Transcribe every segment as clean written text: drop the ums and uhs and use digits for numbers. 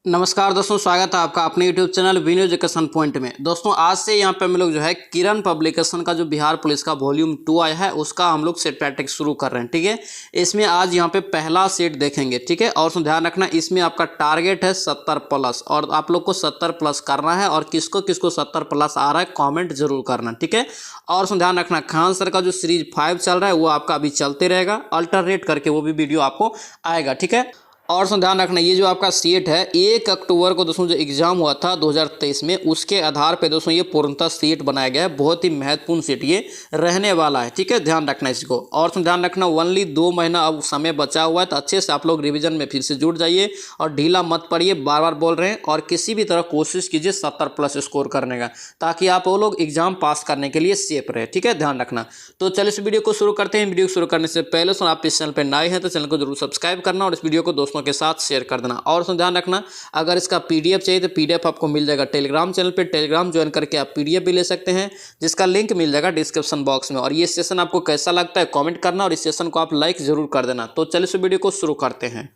नमस्कार दोस्तों, स्वागत है आपका अपने YouTube channel Veenu education point में। दोस्तों आज से यहाँ पे हम लोग जो है किरण पब्लिकेशन का जो बिहार पुलिस का वॉल्यूम 2 आया है उसका हम लोग सेट प्रैक्टिस शुरू कर रहे हैं। ठीक है, इसमें आज यहाँ पे पहला सेट देखेंगे। ठीक है, और ध्यान रखना इसमें आपका टारगेट है 70 प्लस और आप लोग को 70 प्लस करना है और किसको किसको 70 प्लस आ रहा है कॉमेंट जरूर करना। ठीक है, और ध्यान रखना खान सर का जो सीरीज 5 चल रहा है वो आपका अभी चलते रहेगा, अल्टरनेट करके वो भी वीडियो आपको आएगा। ठीक है, और ध्यान रखना ये जो आपका सीट है 1 अक्टूबर को दोस्तों जो एग्जाम हुआ था 2023 में उसके आधार पे दोस्तों ये पूर्णतः सीट बनाया गया है। बहुत ही महत्वपूर्ण सीट ये रहने वाला है। ठीक है, ध्यान रखना इसको। और ध्यान रखना ओनली 2 महीना अब समय बचा हुआ है, तो अच्छे से आप लोग रिविजन में फिर से जुड़ जाइए और ढीला मत पड़िए। बार बार बोल रहे हैं और किसी भी तरह कोशिश कीजिए 70 प्लस स्कोर करने का, ताकि आप वो लोग एग्जाम पास करने के लिए सेफ रहे। ठीक है, ध्यान रखना। तो चलिए इस वीडियो को शुरू करते हैं। वीडियो शुरू करने से पहले आप इस चैनल पर नए हैं तो चैनल को जरूर सब्सक्राइब करना और इस वीडियो को दोस्तों के साथ शेयर कर देना। और ध्यान रखना अगर इसका पीडीएफ चाहिए तो पीडीएफ आपको मिल जाएगा टेलीग्राम चैनल पे। टेलीग्राम ज्वाइन करके आप पीडीएफ भी ले सकते हैं, जिसका लिंक मिल जाएगा डिस्क्रिप्शन बॉक्स में। और ये सेशन आपको कैसा लगता है कमेंट करना और इस सेशन को आप लाइक जरूर कर देना। तो चलिए इस वीडियो को शुरू करते हैं।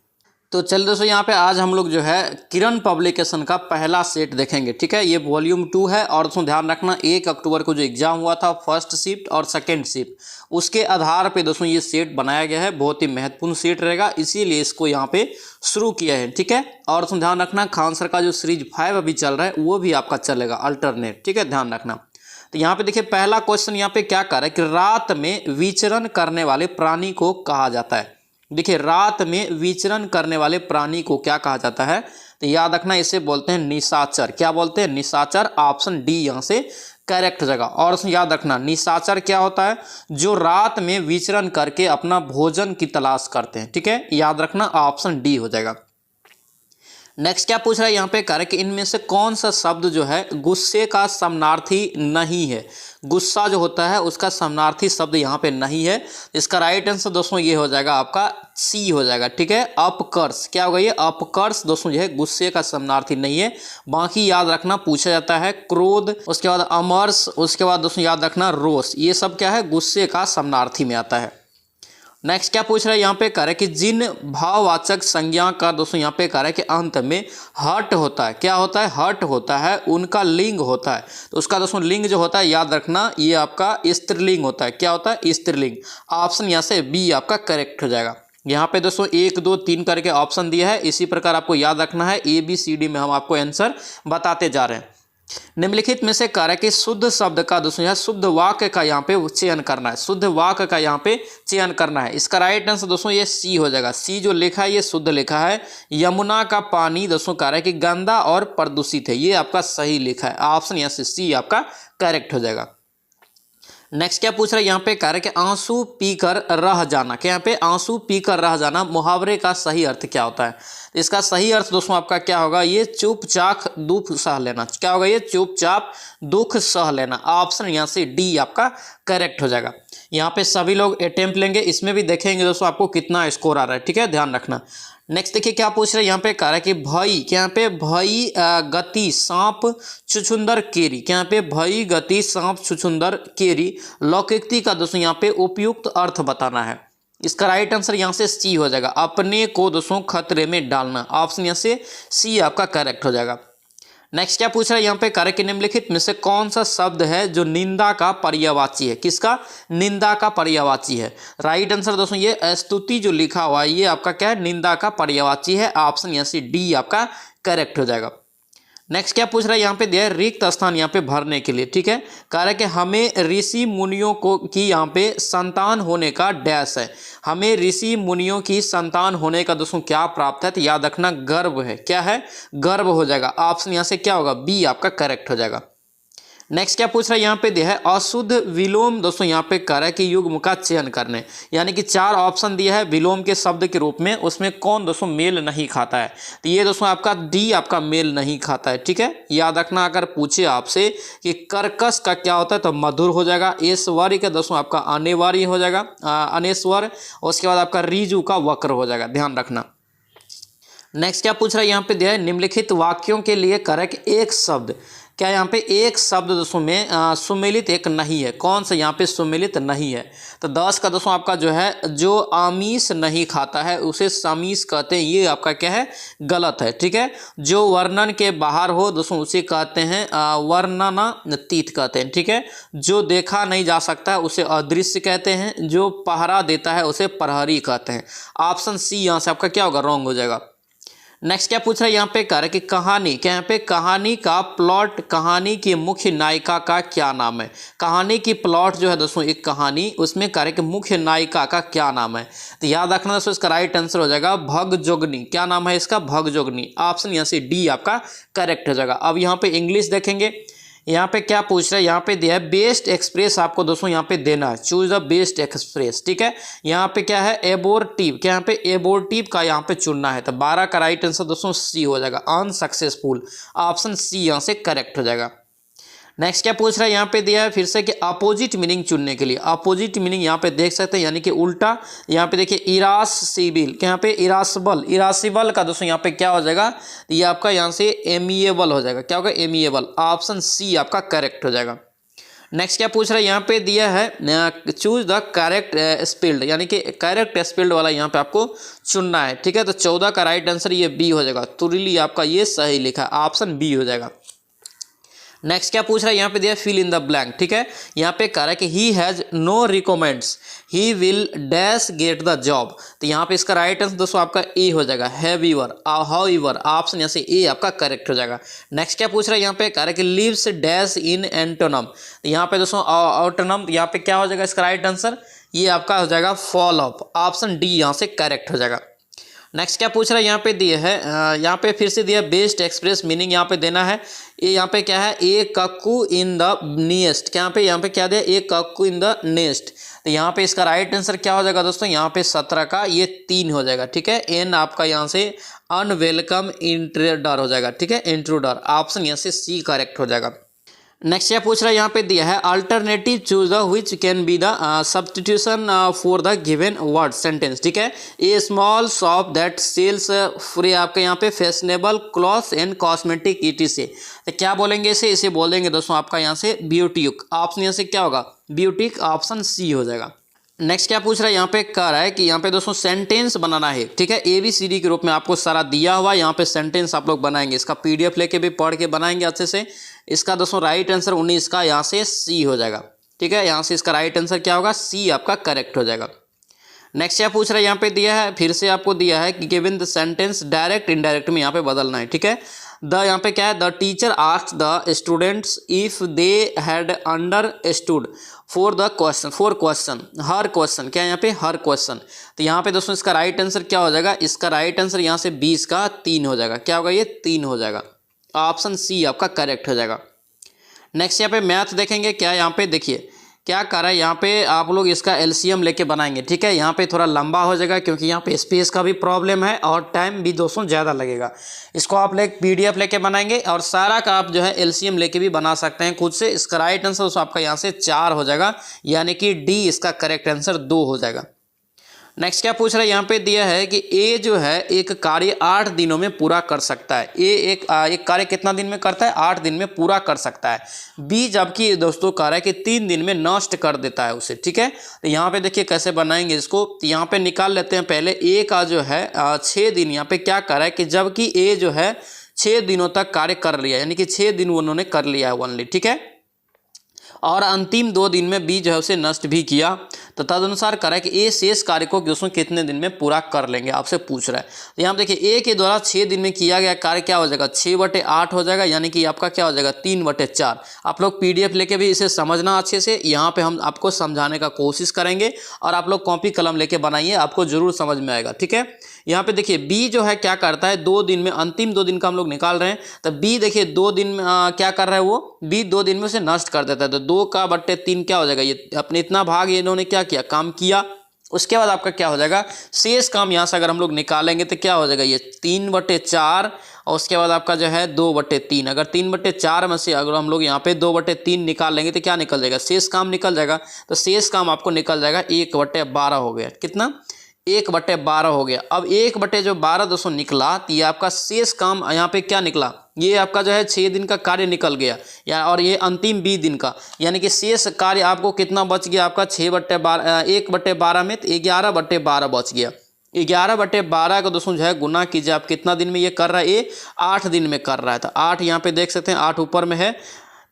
तो चलिए दोस्तों यहाँ पे आज हम लोग जो है किरण पब्लिकेशन का पहला सेट देखेंगे। ठीक है, ये वॉल्यूम 2 है और दोस्तों ध्यान रखना 1 अक्टूबर को जो एग्जाम हुआ था फर्स्ट शिफ्ट और सेकंड शिफ्ट उसके आधार पे दोस्तों ये सेट बनाया गया है। बहुत ही महत्वपूर्ण सेट रहेगा, इसीलिए इसको यहाँ पे शुरू किया है। ठीक है, और दोस्तों ध्यान रखना खान सर का जो सीरीज 5 अभी चल रहा है वो भी आपका चलेगा अल्टरनेट। ठीक है, ध्यान रखना। तो यहाँ पे देखिए पहला क्वेश्चन यहाँ पे क्या कर रहा है कि रात में विचरण करने वाले प्राणी को कहा जाता है। देखिए रात में विचरण करने वाले प्राणी को क्या कहा जाता है, तो याद रखना इसे बोलते हैं निशाचर। क्या बोलते हैं? निशाचर। ऑप्शन डी यहाँ से करेक्ट जगह। और याद रखना निशाचर क्या होता है? जो रात में विचरण करके अपना भोजन की तलाश करते हैं। ठीक है, याद रखना ऑप्शन डी हो जाएगा। नेक्स्ट क्या पूछ रहा है यहाँ पे कह रहा है कि इनमें से कौन सा शब्द जो है गुस्से का समानार्थी नहीं है। गुस्सा जो होता है उसका समानार्थी शब्द यहाँ पे नहीं है। इसका राइट आंसर दोस्तों ये हो जाएगा आपका सी हो जाएगा। ठीक है, अपकर्ष। क्या होगा? ये अपकर्ष दोस्तों जो है गुस्से का समानार्थी नहीं है। बाकी याद रखना पूछा जाता है क्रोध, उसके बाद अमर्ष, उसके बाद दोस्तों याद रखना रोष। ये सब क्या है? गुस्से का समानार्थी में आता है। नेक्स्ट क्या पूछ रहा है यहाँ पे कह रहा है कि जिन भाववाचक संज्ञा का दोस्तों यहाँ पे कह रहा है कि अंत में हट होता है। क्या होता है? हट होता है, उनका लिंग होता है। तो उसका दोस्तों लिंग जो होता है याद रखना ये आपका स्त्रीलिंग होता है। क्या होता है? स्त्रीलिंग। ऑप्शन यहाँ से बी आपका करेक्ट हो जाएगा। यहाँ पे दोस्तों 1 2 3 करके ऑप्शन दिया है, इसी प्रकार आपको याद रखना है। ABCD में हम आपको आंसर बताते जा रहे हैं। निम्नलिखित में से कह रहा है कि शुद्ध शब्द का दोस्तों यहाँ शुद्ध वाक्य का यहाँ पे चयन करना है। शुद्ध वाक्य का यहाँ पे चयन करना है। इसका राइट आंसर दोस्तों ये सी हो जाएगा। सी जो लिखा है ये शुद्ध लिखा है। यमुना का पानी दोस्तों कह रहा है कि गंदा और प्रदूषित है। ये आपका सही लिखा है। ऑप्शन यहाँ से सी आपका करेक्ट हो जाएगा। नेक्स्ट क्या पूछ रहा है यहाँ पे कह रहा है कि आंसू पीकर रह जाना। क्या यहाँ पे आंसू पीकर रह जाना मुहावरे का सही अर्थ क्या होता है? इसका सही अर्थ दोस्तों आपका क्या होगा? ये चुपचाप दुख सह लेना। क्या होगा? ये चुपचाप दुख सह लेना। ऑप्शन यहाँ से डी आपका करेक्ट हो जाएगा। यहाँ पे सभी लोग अटेम्प्ट लेंगे, इसमें भी देखेंगे दोस्तों आपको कितना स्कोर आ रहा है। ठीक है, ध्यान रखना। नेक्स्ट देखिए क्या पूछ रहे हैं यहाँ पे कह रहा है कि भई। क्या यहाँ पे भई गति सांप छुछुंदर केरी। क्या यहाँ पे भई गति सांप छुछुंदर केरी लौकिकता का दोस्तों यहाँ पे उपयुक्त अर्थ बताना है। इसका राइट आंसर यहाँ से सी हो जाएगा। अपने को दोस्तों खतरे में डालना। ऑप्शन यहाँ से सी आपका करेक्ट हो जाएगा। नेक्स्ट क्या पूछ रहा है यहाँ पे कह रहा है कि निम्नलिखित में से कौन सा शब्द है जो निंदा का पर्यायवाची है? किसका? निंदा का पर्यायवाची है। राइट आंसर दोस्तों ये स्तुति जो लिखा हुआ है ये आपका क्या है? निंदा का पर्यायवाची है। ऑप्शन यहाँ से डी आपका करेक्ट हो जाएगा। नेक्स्ट क्या पूछ रहा है यहाँ पे दिया है रिक्त स्थान यहाँ पे भरने के लिए। ठीक है, कह रहा है कि हमें ऋषि मुनियों को की यहाँ पे संतान होने का डैश है। हमें ऋषि मुनियों की संतान होने का दोस्तों क्या प्राप्त है? तो याद रखना गर्व है। क्या है? गर्व हो जाएगा। ऑप्शन यहाँ से क्या होगा? बी आपका करेक्ट हो जाएगा। नेक्स्ट क्या पूछ रहा है यहाँ पे दिया है अशुद्ध विलोम दोस्तों यहाँ पे कह रहा है कि युग्म का चयन करने। यानी कि 4 ऑप्शन दिया है विलोम के शब्द के रूप में, उसमें कौन दोस्तों मेल नहीं खाता है? तो ये दोस्तों आपका डी आपका मेल नहीं खाता है। ठीक है, याद रखना अगर पूछे आपसे कि कर्कश का क्या होता है तो मधुर हो जाएगा। ऐश्वर्य का दोस्तों आपका अनिवार्य हो जाएगा, अनेश्वर। उसके बाद आपका रीजू का वक्र हो जाएगा। ध्यान रखना। नेक्स्ट क्या पूछ रहा है यहाँ पे दिया है निम्नलिखित वाक्यों के लिए करेक्ट एक शब्द। क्या यहाँ पे एक शब्द दोस्तों में सुमेलित एक नहीं है। कौन सा यहाँ पे सुमेलित नहीं है? तो 10 का दोस्तों आपका जो है जो आमिष नहीं खाता है उसे समीष कहते हैं, ये आपका क्या है? गलत है। ठीक है, जो वर्णन के बाहर हो दोस्तों उसे कहते हैं वर्णनातीत कहते हैं। ठीक है, जो देखा नहीं जा सकता उसे अदृश्य कहते हैं, जो पहरा देता है उसे प्रहरी कहते हैं। ऑप्शन सी यहाँ से आपका क्या होगा? रॉन्ग हो जाएगा। नेक्स्ट क्या पूछ रहा है यहाँ पे? कह रहा है कि कहानी, क्या यहाँ पे कहानी का प्लॉट, कहानी की मुख्य नायिका का क्या नाम है? कहानी की प्लॉट जो है दोस्तों एक कहानी, उसमें कह रहे कि मुख्य नायिका का क्या नाम है? तो याद रखना दोस्तों इसका राइट आंसर हो जाएगा भगजोगनी। क्या नाम है इसका? भगजोगनी। ऑप्शन यहाँ से डी आपका करेक्ट हो जाएगा। अब यहाँ पे इंग्लिश देखेंगे, यहाँ पे क्या पूछ रहा है? यहाँ पे दिया है बेस्ट एक्सप्रेस, आपको दोस्तों यहाँ पे देना है, चूज द बेस्ट एक्सप्रेस। ठीक है, यहाँ पे क्या है? एबोर्टिव, क्या यहाँ पे एबोर्टिव का यहाँ पे चुनना है। तो 12 का राइट आंसर दोस्तों सी हो जाएगा, अनसक्सेसफुल। ऑप्शन सी यहाँ से करेक्ट हो जाएगा। नेक्स्ट क्या पूछ रहा है? यहाँ पे दिया है फिर से कि अपोजिट मीनिंग चुनने के लिए। अपोजिट मीनिंग यहाँ पे देख सकते हैं, यानी कि उल्टा। यहाँ पे देखिए इरासिबल, क्या यहाँ पे इरासिबल, इरासिबल का दोस्तों यहाँ पे क्या हो जाएगा? ये आपका यहाँ से एमिएबल हो जाएगा। क्या होगा? एमिएबल। ऑप्शन सी आपका करेक्ट हो जाएगा। नेक्स्ट क्या पूछ रहा है? यहाँ पे दिया है चूज द करेक्ट स्पेल्ड, यानी कि करेक्ट स्पेल्ड वाला यहाँ पे आपको चुनना है। ठीक है, तो 14 का राइट आंसर ये बी हो जाएगा। तुरली आपका ये सही लिखा, ऑप्शन बी हो जाएगा। नेक्स्ट क्या पूछ रहा है? यहाँ पे दिया फिल इन द ब्लैंक। ठीक है, यहाँ पे कह रहा है कि he has no recommends, he will dash get the job. तो यहाँ पे इसका राइट आंसर दोस्तों आपका ए हो जाएगा, हैवीवर, हाउएवर। ऑप्शन यहाँ से ए आपका करेक्ट हो जाएगा। नेक्स्ट क्या पूछ रहा है? यहाँ पे कह रहा है कि लिव्स डैश इन एंटोनम। तो यहाँ पे दोस्तों ऑटोनम, यहाँ पे क्या हो जाएगा इसका राइट आंसर? ये आपका हो जाएगा फॉल ऑफ। ऑप्शन डी यहाँ से करेक्ट हो जाएगा। नेक्स्ट क्या पूछ रहा है? यहाँ पे दिए है, यहाँ पे फिर से दिया बेस्ट एक्सप्रेस मीनिंग यहाँ पे देना है। ये यहाँ पे क्या है? ए कक्कू इन द नेस्ट। क्या यहाँ पे क्या दिया? ए कक्कू इन द नेस्ट। तो यहाँ पे इसका राइट आंसर क्या हो जाएगा दोस्तों? यहाँ पे 17 का ये 3 हो जाएगा। ठीक है, एन आपका यहाँ से अनवेलकम इंट्रूडर हो जाएगा। ठीक है, इंट्रूडर। ऑप्शन यहाँ से सी करेक्ट हो जाएगा। नेक्स्ट क्या पूछ रहा है? यहाँ पे दिया है alternative choose the which can be the substitution for the given word sentence. ठीक है, a small shop that sells free, आपके यहाँ पे fashionable cloth and cosmetic etc से। तो क्या बोलेंगे इसे बोलेंगे दोस्तों आपका यहाँ से ब्यूटीक। ऑप्शन यहाँ से क्या होगा? ब्यूटीक। ऑप्शन सी हो जाएगा। नेक्स्ट क्या पूछ रहा है? यहाँ पे कह रहा है कि यहाँ पे दोस्तों सेंटेंस बनाना है। ठीक है, ABCD के रूप में आपको सारा दिया हुआ, यहाँ पे सेंटेंस आप लोग बनाएंगे। इसका PDF लेके भी पढ़ के बनाएंगे अच्छे से। इसका दोस्तों राइट आंसर 19 का यहाँ से सी हो जाएगा। ठीक है, यहाँ से इसका राइट आंसर क्या होगा? सी आपका करेक्ट हो जाएगा। नेक्स्ट क्या पूछ रहा है? यहाँ पे दिया है फिर से आपको दिया है कि given the sentence direct indirect में यहाँ पे बदलना है। ठीक है, द यहाँ पे क्या है? The teacher asked the students if they had understood for the question, for question, her question. क्या यहाँ पे? हर क्वेश्चन। तो यहाँ पे दोस्तों इसका राइट आंसर क्या हो जाएगा? इसका राइट आंसर यहाँ से 20 का 3 हो जाएगा। क्या होगा? ये 3 हो जाएगा। ऑप्शन सी आपका करेक्ट हो जाएगा। नेक्स्ट यहाँ पे मैथ देखेंगे। क्या यहाँ पे देखिए क्या कर रहा है? यहाँ पे आप लोग इसका LCM लेके बनाएंगे। ठीक है, यहाँ पे थोड़ा लंबा हो जाएगा क्योंकि यहाँ पे स्पेस का भी प्रॉब्लम है और टाइम भी दोस्तों ज़्यादा लगेगा। इसको आप PDF लेके बनाएंगे और सारा का आप जो है LCM लेके भी बना सकते हैं खुद से। इसका राइट आंसर दोस्तों आपका यहाँ से 4 हो जाएगा, यानी कि डी इसका करेक्ट आंसर 2 हो जाएगा। नेक्स्ट क्या पूछ रहा है? यहाँ पे दिया है कि ए जो है एक कार्य 8 दिनों में पूरा कर सकता है। ए एक कार्य कितना दिन में करता है? 8 दिन में पूरा कर सकता है। बी जबकि दोस्तों कह रहा है कि 3 दिन में नष्ट कर देता है उसे। ठीक है, तो यहाँ पे देखिए कैसे बनाएंगे इसको। तो यहाँ पे निकाल लेते हैं पहले। ए का जो है 6 दिन, यहाँ पे क्या कर रहा है कि जबकि ए जो है 6 दिनों तक कार्य कर लिया, यानी कि 6 दिन उन्होंने कर लिया है ओनली। ठीक है, और अंतिम 2 दिन में बी जो है उसे नष्ट भी किया। तो तदनुसार करें कि ए शेष कार्य को दोस्तों कितने दिन में पूरा कर लेंगे, आपसे पूछ रहा है। तो यहाँ देखिए ए के द्वारा 6 दिन में किया गया कार्य क्या हो जाएगा? 6/8 हो जाएगा, यानी कि आपका क्या हो जाएगा? 3/4। आप लोग PDF लेके भी इसे समझना अच्छे से। यहाँ पे हम आपको समझाने का कोशिश करेंगे और आप लोग कॉपी कलम लेके बनाइए, आपको जरूर समझ में आएगा। ठीक है, यहाँ पे देखिए बी जो है क्या करता है? 2 दिन में, अंतिम 2 दिन का हम लोग निकाल रहे हैं। तो बी देखिए 2 दिन में क्या कर रहा है? वो बी 2 दिन में उसे नष्ट कर देता है। तो 2/3 क्या हो जाएगा? ये अपने इतना भाग ये इन्होंने क्या किया? काम किया। उसके बाद आपका क्या हो जाएगा? शेष काम यहाँ से अगर हम लोग निकालेंगे तो क्या हो जाएगा? ये 3/4 और उसके बाद आपका जो है 2/3। अगर 3/4 में से अगर हम लोग यहाँ पे 2/3 निकाल लेंगे तो क्या निकल जाएगा? शेष काम निकल जाएगा। तो शेष काम आपको निकल जाएगा 1/12 हो गया। कितना? 1/12 हो गया। अब 1/12 दोस्तों निकला तो ये आपका शेष काम यहाँ पे क्या निकला, ये आपका जो है 6 दिन का कार्य निकल गया या और ये अंतिम 20 दिन का, यानी कि शेष कार्य आपको कितना बच गया आपका 1/12 में, तो 11/12 बच गया। 11/12 को दोस्तों जो है गुना कीजिए आप, कितना दिन में ये कर रहा है, ये 8 दिन में कर रहा है। तो 8 यहाँ पे देख सकते हैं, 8 ऊपर में है,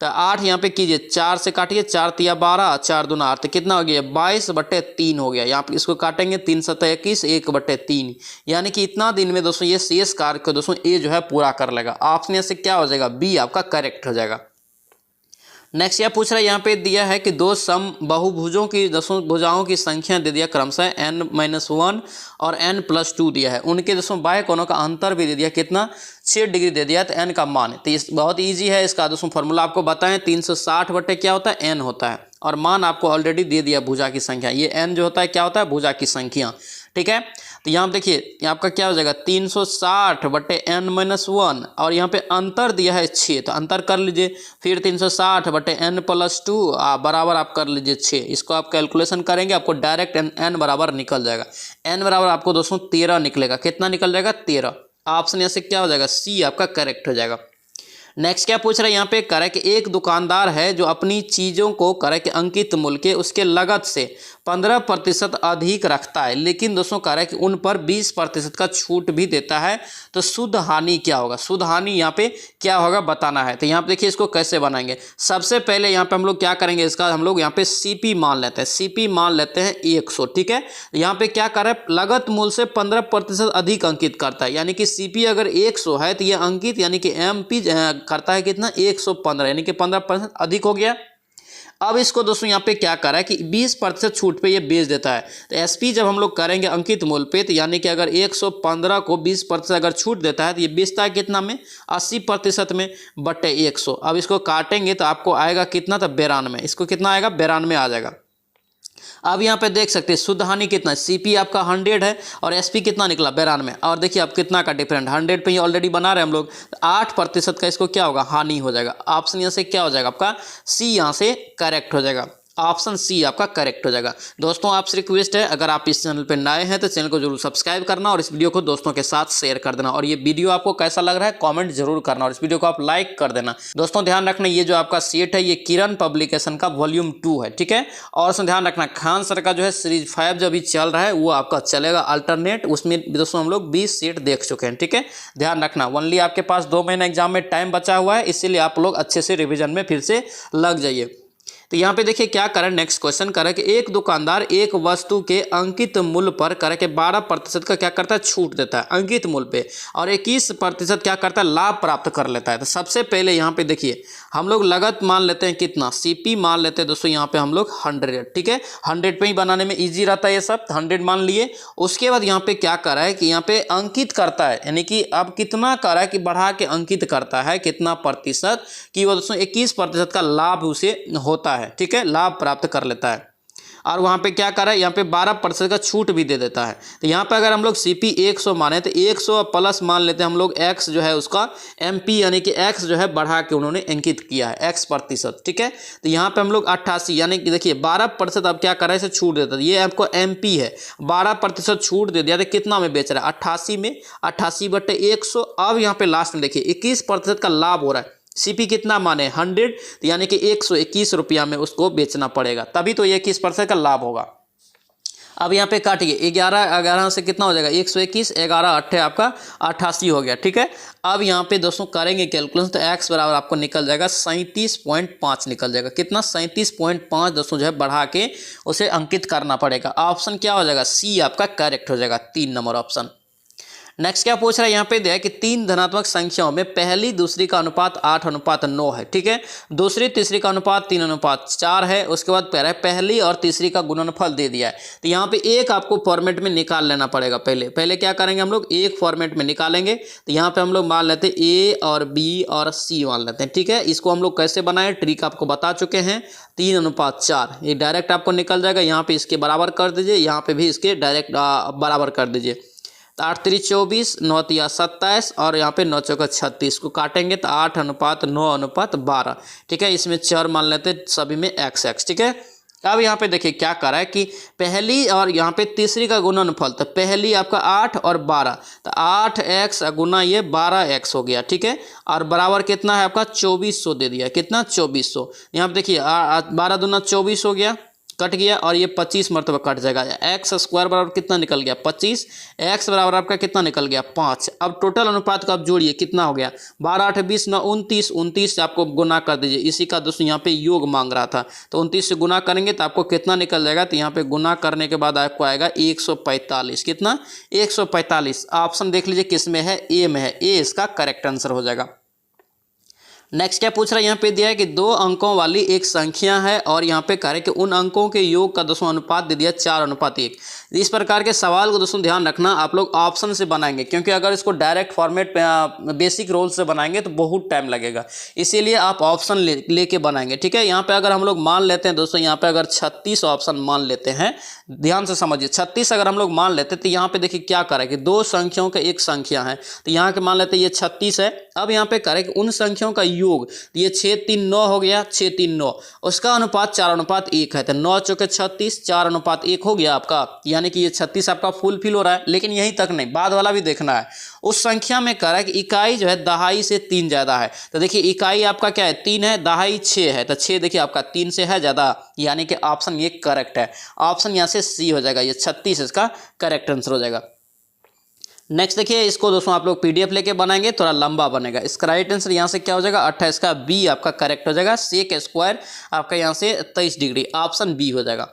तो 8 यहाँ पे कीजिए, 4 से काटिए, 4 तिया 12, 4 दूना 8, तो कितना हो गया 22/3 हो गया। यहाँ पे इसको काटेंगे 3 7 21, 1/3, यानी कि इतना दिन में दोस्तों ये शेष कार्य को दोस्तों ए जो है पूरा कर लेगा। ऑप्शन यहाँ से क्या हो जाएगा, बी आपका करेक्ट हो जाएगा। नेक्स्ट यह पूछ रहा है, यहाँ पे दिया है कि दो सम बहुभुजों की दोस्तों भुजाओं की संख्या दे दिया क्रमशः n-1 और n+2 दिया है, उनके दोस्तों बाह्य कोणों का अंतर भी दे दिया, कितना 6 डिग्री दे दिया, तो n का मान, तो इस बहुत इजी है इसका दोस्तों फॉर्मूला आपको बताएं, 360 बटे क्या होता है n होता है, और मान आपको ऑलरेडी दे दिया भुजा की संख्या, ये n जो होता है क्या होता है, भुजा की संख्या, ठीक है। तो यहाँ पे देखिए आपका क्या हो जाएगा 360 बटे n-1, और यहाँ पे अंतर दिया है 6, तो अंतर कर लीजिए, फिर 360 बटे n+2 बराबर आप कर लीजिए 6, इसको आप कैलकुलेशन करेंगे आपको डायरेक्ट n बराबर निकल जाएगा, n बराबर आपको दोस्तों 13 निकलेगा, कितना निकल जाएगा 13। ऑप्शन यहाँ से क्या हो जाएगा, सी आपका करेक्ट हो जाएगा। नेक्स्ट क्या पूछ रहा है यहाँ पे, करे कि एक दुकानदार है जो अपनी चीज़ों को करे कि अंकित मूल्य के उसके लागत से 15% अधिक रखता है, लेकिन दोस्तों कह रहा है कि उन पर 20% का छूट भी देता है, तो शुद्ध हानि क्या होगा, शुद्ध हानि यहाँ पे क्या होगा बताना है। तो यहाँ पे देखिए इसको कैसे बनाएंगे, सबसे पहले यहाँ पे हम लोग क्या करेंगे, इसका हम लोग यहाँ पे सीपी मान लेते हैं, सीपी मान लेते हैं 100, ठीक है। यहाँ पे क्या कर रहा है, लागत मूल्य से 15% अधिक अंकित करता है, यानी कि सीपी अगर 100 है तो ये अंकित यानी कि एमपी करता है कितना 115, यानी कि 15% अधिक हो गया। अब इसको दोस्तों यहाँ पे क्या कर रहा है कि 20% छूट पे ये बेच देता है, तो एसपी जब हम लोग करेंगे अंकित मूल्य पे, तो यानी कि अगर 115 को 20% अगर छूट देता है तो ये बेचता है कितना में 80% में बटे 100। अब इसको काटेंगे तो आपको आएगा कितना, तो 92, इसको कितना आएगा 92 आ जाएगा। अब यहाँ पे देख सकते हैं शुद्ध हानि कितना है, सीपी आपका 100 है और एसपी कितना निकला 92, और देखिए अब कितना का डिफरेंट 100 पे ही ऑलरेडी बना रहे हैं हम लोग, 8% का इसको क्या होगा हानि हो जाएगा। ऑप्शन यहाँ से क्या हो जाएगा आपका सी यहाँ से करेक्ट हो जाएगा, ऑप्शन सी आपका करेक्ट हो जाएगा। दोस्तों आपसे रिक्वेस्ट है अगर आप इस चैनल पर नए हैं तो चैनल को जरूर सब्सक्राइब करना और इस वीडियो को दोस्तों के साथ शेयर कर देना, और ये वीडियो आपको कैसा लग रहा है कमेंट जरूर करना, और इस वीडियो को आप लाइक कर देना। दोस्तों ध्यान रखना ये जो आपका सेट है ये किरण पब्लिकेशन का वॉल्यूम 2 है, ठीक है। और ध्यान रखना खान सर का जो है सीरीज 5 जो अभी चल रहा है वो आपका चलेगा अल्टरनेट, उसमें दोस्तों हम लोग 20 सेट देख चुके हैं, ठीक है। ध्यान रखना ओनली आपके पास 2 महीने एग्जाम में टाइम बचा हुआ है, इसीलिए आप लोग अच्छे से रिविजन में फिर से लग जाइए। तो यहाँ पे देखिए क्या करें, नेक्स्ट क्वेश्चन करें कि एक दुकानदार एक वस्तु के अंकित मूल्य पर करें कि 12% का क्या करता है छूट देता है अंकित मूल्य पे, और 21% क्या करता है लाभ प्राप्त कर लेता है। तो सबसे पहले यहाँ पे देखिए हम लोग लागत मान लेते हैं कितना, सीपी मान लेते हैं दोस्तों यहाँ पे हम लोग 100, ठीक है। 100 पे ही बनाने में ईजी रहता है ये सब, 100 मान लिए। उसके बाद यहाँ पे क्या कर रहा है कि यहाँ पे अंकित करता है, यानी कि अब कितना कर रहा है कि बढ़ा के अंकित करता है कितना प्रतिशत कि वो दोस्तों 21% का लाभ उसे होता है, ठीक है, लाभ प्राप्त कर लेता है। और वहाँ पे क्या कर रहा है यहाँ पे 12% का छूट भी दे देता है। तो यहाँ पे अगर हम लोग सीपी 100 माने तो 100 प्लस मान लेते हैं हम लोग एक्स जो है उसका एमपी यानी कि एक्स जो है बढ़ा के उन्होंने अंकित किया है x%, ठीक है। तो यहाँ पे हम लोग 88 यानी कि देखिए 12% अब क्या कर रहा है इसे छूट देता है, ये आपको एमपी है 12% छूट दे दिया तो कितना में बेच रहा है 88 में, 88 बटे 100। अब यहाँ पे लास्ट में देखिए 21% का लाभ हो रहा है, सीपी कितना माने 100, तो यानी कि 121 रुपया में उसको बेचना पड़ेगा, तभी तो ये 21% का लाभ होगा। अब यहाँ पे काटिए 11 से कितना हो जाएगा 121, 11 8 आपका 88 हो गया, ठीक है। अब यहाँ पे दोस्तों करेंगे कैलकुलेशन तो x बराबर आपको निकल जाएगा 37.5 निकल जाएगा, कितना 37.5 दोस्तों जो है बढ़ा के उसे अंकित करना पड़ेगा। ऑप्शन क्या हो जाएगा सी आपका करेक्ट हो जाएगा, 3 नंबर ऑप्शन। नेक्स्ट क्या पूछ रहा है यहाँ पे दिया है कि 3 धनात्मक संख्याओं में पहली दूसरी का अनुपात 8:9 है, ठीक है। दूसरी तीसरी का अनुपात 3:4 है। उसके बाद पहली और तीसरी का गुणनफल दे दिया है, तो यहाँ पे एक आपको फॉर्मेट में निकाल लेना पड़ेगा। पहले क्या करेंगे हम लोग एक फॉर्मेट में निकालेंगे, तो यहाँ पे हम लोग मान लेते हैं ए और बी और सी मान लेते हैं, ठीक है। इसको हम लोग कैसे बनाए ट्रिक आपको बता चुके हैं, 3:4 ये डायरेक्ट आपको निकल जाएगा। यहाँ पे इसके बराबर कर दीजिए, यहाँ पे भी इसके डायरेक्ट बराबर कर दीजिए। तो 8 3 24, 9 3 27 और यहाँ पे 9 4 36 को काटेंगे तो 8:9:12, ठीक है। इसमें 4 मान लेते हैं सभी में x, ठीक है। अब यहाँ पे देखिए क्या कर रहा है कि पहली और यहाँ पे तीसरी का गुणनफल, तो पहली आपका 8 और 12, तो 8x गुना ये 12x हो गया, ठीक है। और बराबर कितना है आपका 2400 दे दिया, कितना 2400। यहाँ पे देखिए 12 दूना 24 हो गया, कट गया, और ये 25 मरतबा कट जाएगा। एक्स स्क्वायर बराबर कितना निकल गया 25, एक्स बराबर आपका कितना निकल गया 5। अब टोटल अनुपात को आप जोड़िए, कितना हो गया 12 8 20 9 29, 29 से आपको गुना कर दीजिए। इसी का दोस्तों यहाँ पे योग मांग रहा था, तो 29 से गुना करेंगे तो आपको कितना निकल जाएगा, तो यहाँ पे गुना करने के बाद आपको आएगा 145, कितना 145। ऑप्शन देख लीजिए किस में है, ए में है, ए इसका करेक्ट आंसर हो जाएगा। नेक्स्ट क्या पूछ रहा है, यहाँ पे दिया है कि 2 अंकों वाली एक संख्या है और यहाँ पे कह रहे हैं कि उन अंकों के योग का दोस्तों अनुपात दे दिया 4:1। इस प्रकार के सवाल को दोस्तों ध्यान रखना, आप लोग ऑप्शन से बनाएंगे, क्योंकि अगर इसको डायरेक्ट फॉर्मेट पे बेसिक रोल से बनाएंगे तो बहुत टाइम लगेगा, इसीलिए आप ऑप्शन लेके बनाएंगे, ठीक है। यहाँ पे अगर हम लोग मान लेते हैं दोस्तों, यहाँ पे अगर 36 ऑप्शन मान लेते हैं, ध्यान से समझिए, 36 अगर हम लोग मान लेते हैं तो यहाँ पे देखिए क्या करें कि 2 संख्याओं का एक संख्या है, तो यहाँ के मान लेते हैं ये 36 है। अब यहाँ पे करें कि उन संख्याओं का योग, ये 6 3 9 हो गया, 6 3 9, उसका अनुपात 4:1 है, तो 9 चौके 36, 4:1 हो गया आपका, यानी कि ये 36 आपका फुलफिल हो रहा है। लेकिन यहीं तक नहीं, बाद वाला भी देखना है। उस संख्या में कह रहा है कि इकाई जो है दहाई से 3 ज़्यादा है, तो देखिए इकाई आपका क्या है 3 है, दहाई 6 है, तो 6 देखिए आपका 3 से है ज़्यादा, यानी कि ऑप्शन ये करेक्ट है। ऑप्शन यहाँ से सी हो जाएगा, ये 36 इसका करेक्ट आंसर हो जाएगा। नेक्स्ट देखिए, इसको दोस्तों आप लोग पीडीएफ लेके बनाएंगे, थोड़ा लंबा बनेगा। इसका राइट आंसर यहाँ से क्या हो जाएगा 28 का बी आपका करेक्ट हो जाएगा। सेक स्क्वायर आपका यहाँ से 23 डिग्री, ऑप्शन बी हो जाएगा।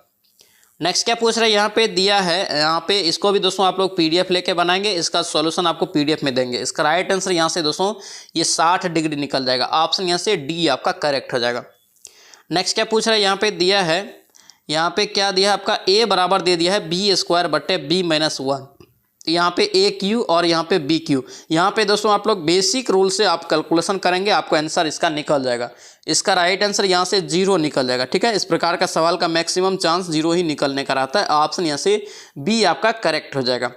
नेक्स्ट क्या पूछ रहे हैं, यहाँ पे दिया है, यहाँ पे इसको भी दोस्तों आप लोग पीडीएफ लेके बनाएंगे, इसका सॉल्यूशन आपको पीडीएफ में देंगे। इसका राइट आंसर यहाँ से दोस्तों ये 60 डिग्री निकल जाएगा, ऑप्शन यहाँ से डी आपका करेक्ट हो जाएगा। नेक्स्ट क्या पूछ रहे हैं, यहाँ पे दिया है, यहाँ पे क्या दिया है आपका ए बराबर दे दिया है बी स्क्वायर बटे बी माइनस 1, यहाँ पे ए क्यू और यहाँ पे बी क्यू। यहाँ पे दोस्तों आप लोग बेसिक रूल से आप कैलकुलेशन करेंगे, आपको आंसर इसका निकल जाएगा। इसका राइट आंसर यहाँ से 0 निकल जाएगा, ठीक है। इस प्रकार का सवाल का मैक्सिमम चांस 0 ही निकलने का रहता है, ऑप्शन यहाँ से बी आपका करेक्ट हो जाएगा।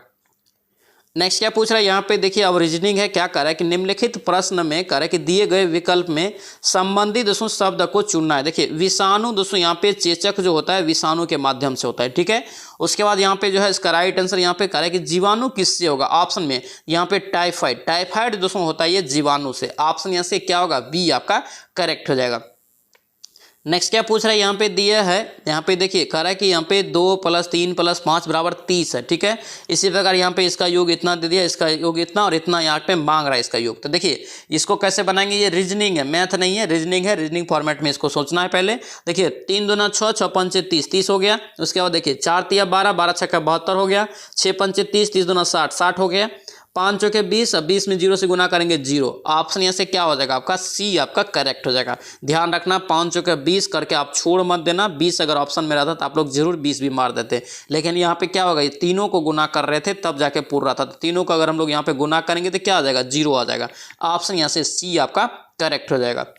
नेक्स्ट क्या पूछ रहा है, यहाँ पे देखिए अब रीजनिंग है। क्या कर रहा है कि निम्नलिखित प्रश्न में कह रहा है कि दिए गए विकल्प में संबंधित दोस्तों शब्द को चुनना है। देखिए विषाणु दोस्तों यहाँ पे चेचक जो होता है विषाणु के माध्यम से होता है, ठीक है। उसके बाद यहाँ पे जो है इसका राइट आंसर यहाँ पे कह रहा है कि जीवाणु किससे होगा, ऑप्शन में यहाँ पे टाइफाइड, टाइफाइड दोस्तों होता है ये जीवाणु से, ऑप्शन यहाँ से क्या होगा बी आपका करेक्ट हो जाएगा। नेक्स्ट क्या पूछ रहा है, यहाँ पे दिया है, यहाँ पे देखिए कह रहा है कि यहाँ पे 2 + 3 + 5 बराबर 30 है, ठीक है। इसी प्रकार यहाँ पे इसका योग इतना दे दिया, इसका योग इतना और इतना यहाँ पे मांग रहा है इसका योग। तो देखिए इसको कैसे बनाएंगे, ये रीजनिंग है, मैथ नहीं है, रीजनिंग है। रीजनिंग फॉर्मेट में इसको सोचना है पहले। देखिए 3 दूना 6, 6 पंचे 30, 30 हो गया। उसके बाद देखिए 4 तिया 12, 12 छक्का 72 हो गया। 6 पंचे 30, 30 दूना 60, 60 हो गया। 5 चौके 20, अब 20 में 0 से गुना करेंगे 0, ऑप्शन यहाँ से क्या हो जाएगा आपका सी आपका करेक्ट हो जाएगा। ध्यान रखना 5 चौके 20 करके आप छोड़ मत देना, 20 अगर ऑप्शन में रहता तो आप लोग जरूर 20 भी मार देते, लेकिन यहाँ पे क्या होगा, ये तीनों को गुना कर रहे थे तब जाके पूर रहा था, तो तीनों को अगर हम लोग यहाँ पे गुना करेंगे तो क्या आ जाएगा 0 आ जाएगा, ऑप्शन यहाँ से सी आपका करेक्ट हो जाएगा।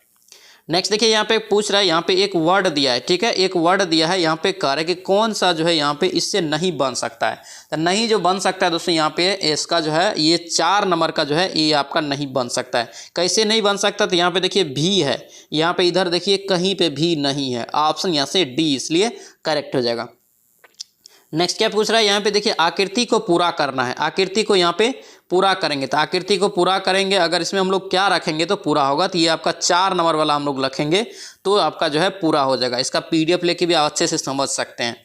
नेक्स्ट देखिए यहाँ पे पूछ रहा है, यहाँ पे एक वर्ड दिया है, ठीक है, एक वर्ड दिया है, यहाँ पे कह रहा है कि कौन सा जो है यहाँ पे इससे नहीं बन सकता है। तो नहीं जो बन सकता है दोस्तों यहाँ पे इसका जो है ये 4 नंबर का जो है ये आपका नहीं बन सकता है। कैसे नहीं बन सकता, तो यहाँ पे देखिए भी है, यहाँ पे इधर देखिए कहीं पे भी नहीं है, ऑप्शन यहाँ से डी इसलिए करेक्ट हो जाएगा। नेक्स्ट क्या पूछ रहा है, यहाँ पे देखिए आकृति को पूरा करना है, आकृति को यहाँ पे पूरा करेंगे, तो आकृति को पूरा करेंगे अगर इसमें हम लोग क्या रखेंगे तो पूरा होगा, तो ये आपका 4 नंबर वाला हम लोग रखेंगे तो आपका जो है पूरा हो जाएगा। इसका पीडीएफ लेके भी आप अच्छे से समझ सकते हैं।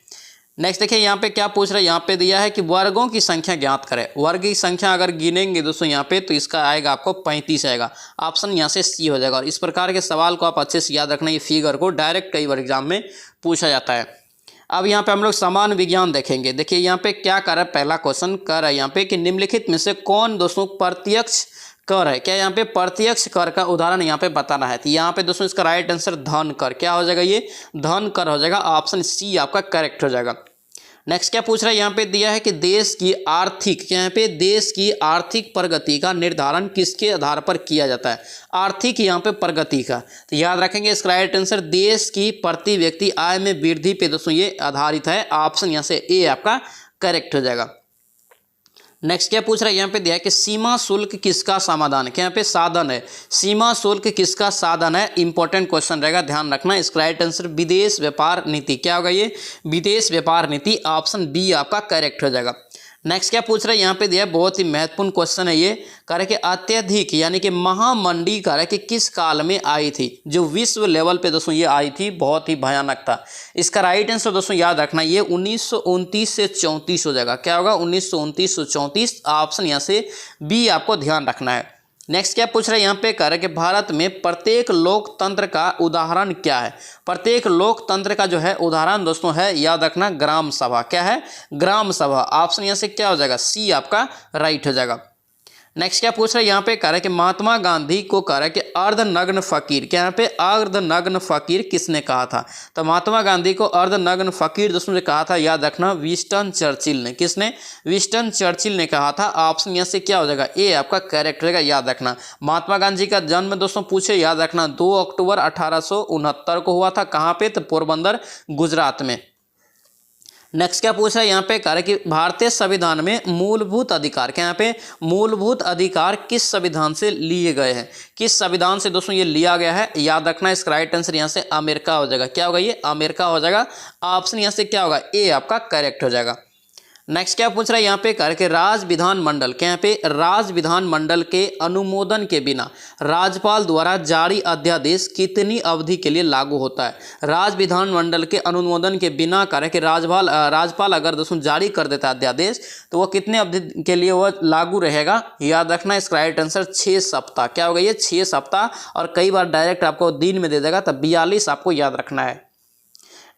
नेक्स्ट देखिए यहाँ पे क्या पूछ रहा है, यहाँ पे दिया है कि वर्गों की संख्या ज्ञात करें। वर्ग की संख्या अगर गिनेंगे दोस्तों यहाँ पे तो इसका आएगा आपको 35 आएगा, ऑप्शन यहाँ से सी हो जाएगा। और इस प्रकार के सवाल को आप अच्छे से याद रखना, ये फिगर को डायरेक्ट कई बार एग्जाम में पूछा जाता है। अब यहाँ पे हम लोग समान विज्ञान देखेंगे। देखिए यहाँ पे क्या कर रहा है, पहला क्वेश्चन कर रहा है यहाँ पे कि निम्नलिखित में से कौन दोस्तों प्रत्यक्ष कर है। क्या यहाँ पे प्रत्यक्ष कर का उदाहरण यहाँ पे बताना है, तो यहाँ पे दोस्तों इसका राइट आंसर धन कर, क्या हो जाएगा ये धन कर हो जाएगा, ऑप्शन सी आपका करेक्ट हो जाएगा। नेक्स्ट क्या पूछ रहा है, यहाँ पे दिया है कि देश की आर्थिक, यहाँ पे देश की आर्थिक प्रगति का निर्धारण किसके आधार पर किया जाता है, आर्थिक यहाँ पे प्रगति का, तो याद रखेंगे इसका राइट आंसर देश की प्रति व्यक्ति आय में वृद्धि पे दोस्तों ये आधारित है, ऑप्शन यहाँ से ए आपका करेक्ट हो जाएगा। नेक्स्ट क्या पूछ रहा है, यहाँ पे दिया है कि सीमा शुल्क किसका समाधान, क्या यहाँ पे साधन है, सीमा शुल्क किसका साधन है, इंपॉर्टेंट क्वेश्चन रहेगा, ध्यान रखना। इसका राइट आंसर विदेश व्यापार नीति, क्या होगा ये, विदेश व्यापार नीति, ऑप्शन बी आपका करेक्ट हो जाएगा। नेक्स्ट क्या पूछ रहा है, यहाँ पे दिया है बहुत ही महत्वपूर्ण क्वेश्चन है ये, कह रहा है कि अत्यधिक यानी कि महामंडी कह रहा है कि किस काल में आई थी, जो विश्व लेवल पे दोस्तों ये आई थी, बहुत ही भयानक था। इसका राइट आंसर दोस्तों याद रखना ये 1929 से 34 हो जाएगा, क्या होगा 1929 से 34, ऑप्शन यहाँ से बी आपको ध्यान रखना है। नेक्स्ट क्या पूछ रहा है, यहाँ पे कह रहा है कि भारत में प्रत्येक लोकतंत्र का उदाहरण क्या है, प्रत्येक लोकतंत्र का जो है उदाहरण दोस्तों है, याद रखना, ग्राम सभा, क्या है, ग्राम सभा, ऑप्शन यहाँ से क्या हो जाएगा, सी आपका राइट हो जाएगा। नेक्स्ट क्या पूछ रहा है, यहाँ पे कह रहा है कि महात्मा गांधी को कह रहा है कि अर्धनग्न फकीर, क्या यहाँ पे अर्धनग्न फकीर किसने कहा था, तो महात्मा गांधी को अर्धनग्न फकीर दोस्तों ने कहा था, याद रखना, विंस्टन चर्चिल ने, किसने, विंस्टन चर्चिल ने कहा था, ऑप्शन यहाँ से क्या हो जाएगा, ए आपका करेक्ट रहेगा, याद रखना। महात्मा गांधी का जन्म दोस्तों पूछे, याद रखना 2 अक्टूबर 1869 को हुआ था, कहाँ पे, तो पोरबंदर गुजरात में। नेक्स्ट क्या पूछ रहा है, यहाँ पे कह रहा है कि भारतीय संविधान में मूलभूत अधिकार, क्या यहाँ पे मूलभूत अधिकार किस संविधान से लिए गए हैं, किस संविधान से दोस्तों ये लिया गया है, याद रखना। इसका राइट आंसर यहाँ से अमेरिका हो जाएगा, क्या होगा ये, अमेरिका हो जाएगा, ऑप्शन यहाँ से क्या होगा, ए आपका करेक्ट हो जाएगा। नेक्स्ट क्या पूछ रहा है, यहाँ पे कह के राज्य विधान मंडल, क्या यहाँ पे राज्य विधान मंडल के अनुमोदन के बिना राज्यपाल द्वारा जारी अध्यादेश कितनी अवधि के लिए लागू होता है, राज्य विधान मंडल के अनुमोदन के बिना कह कि राज्यपाल अगर दोस्तों जारी कर देता है अध्यादेश तो वह कितने अवधि के लिए वह लागू रहेगा, याद रखना। इसका राइट आंसर 6 सप्ताह, क्या होगा ये, 6 सप्ताह, और कई बार डायरेक्ट आपको दिन में दे देगा, तब 42 आपको याद रखना है।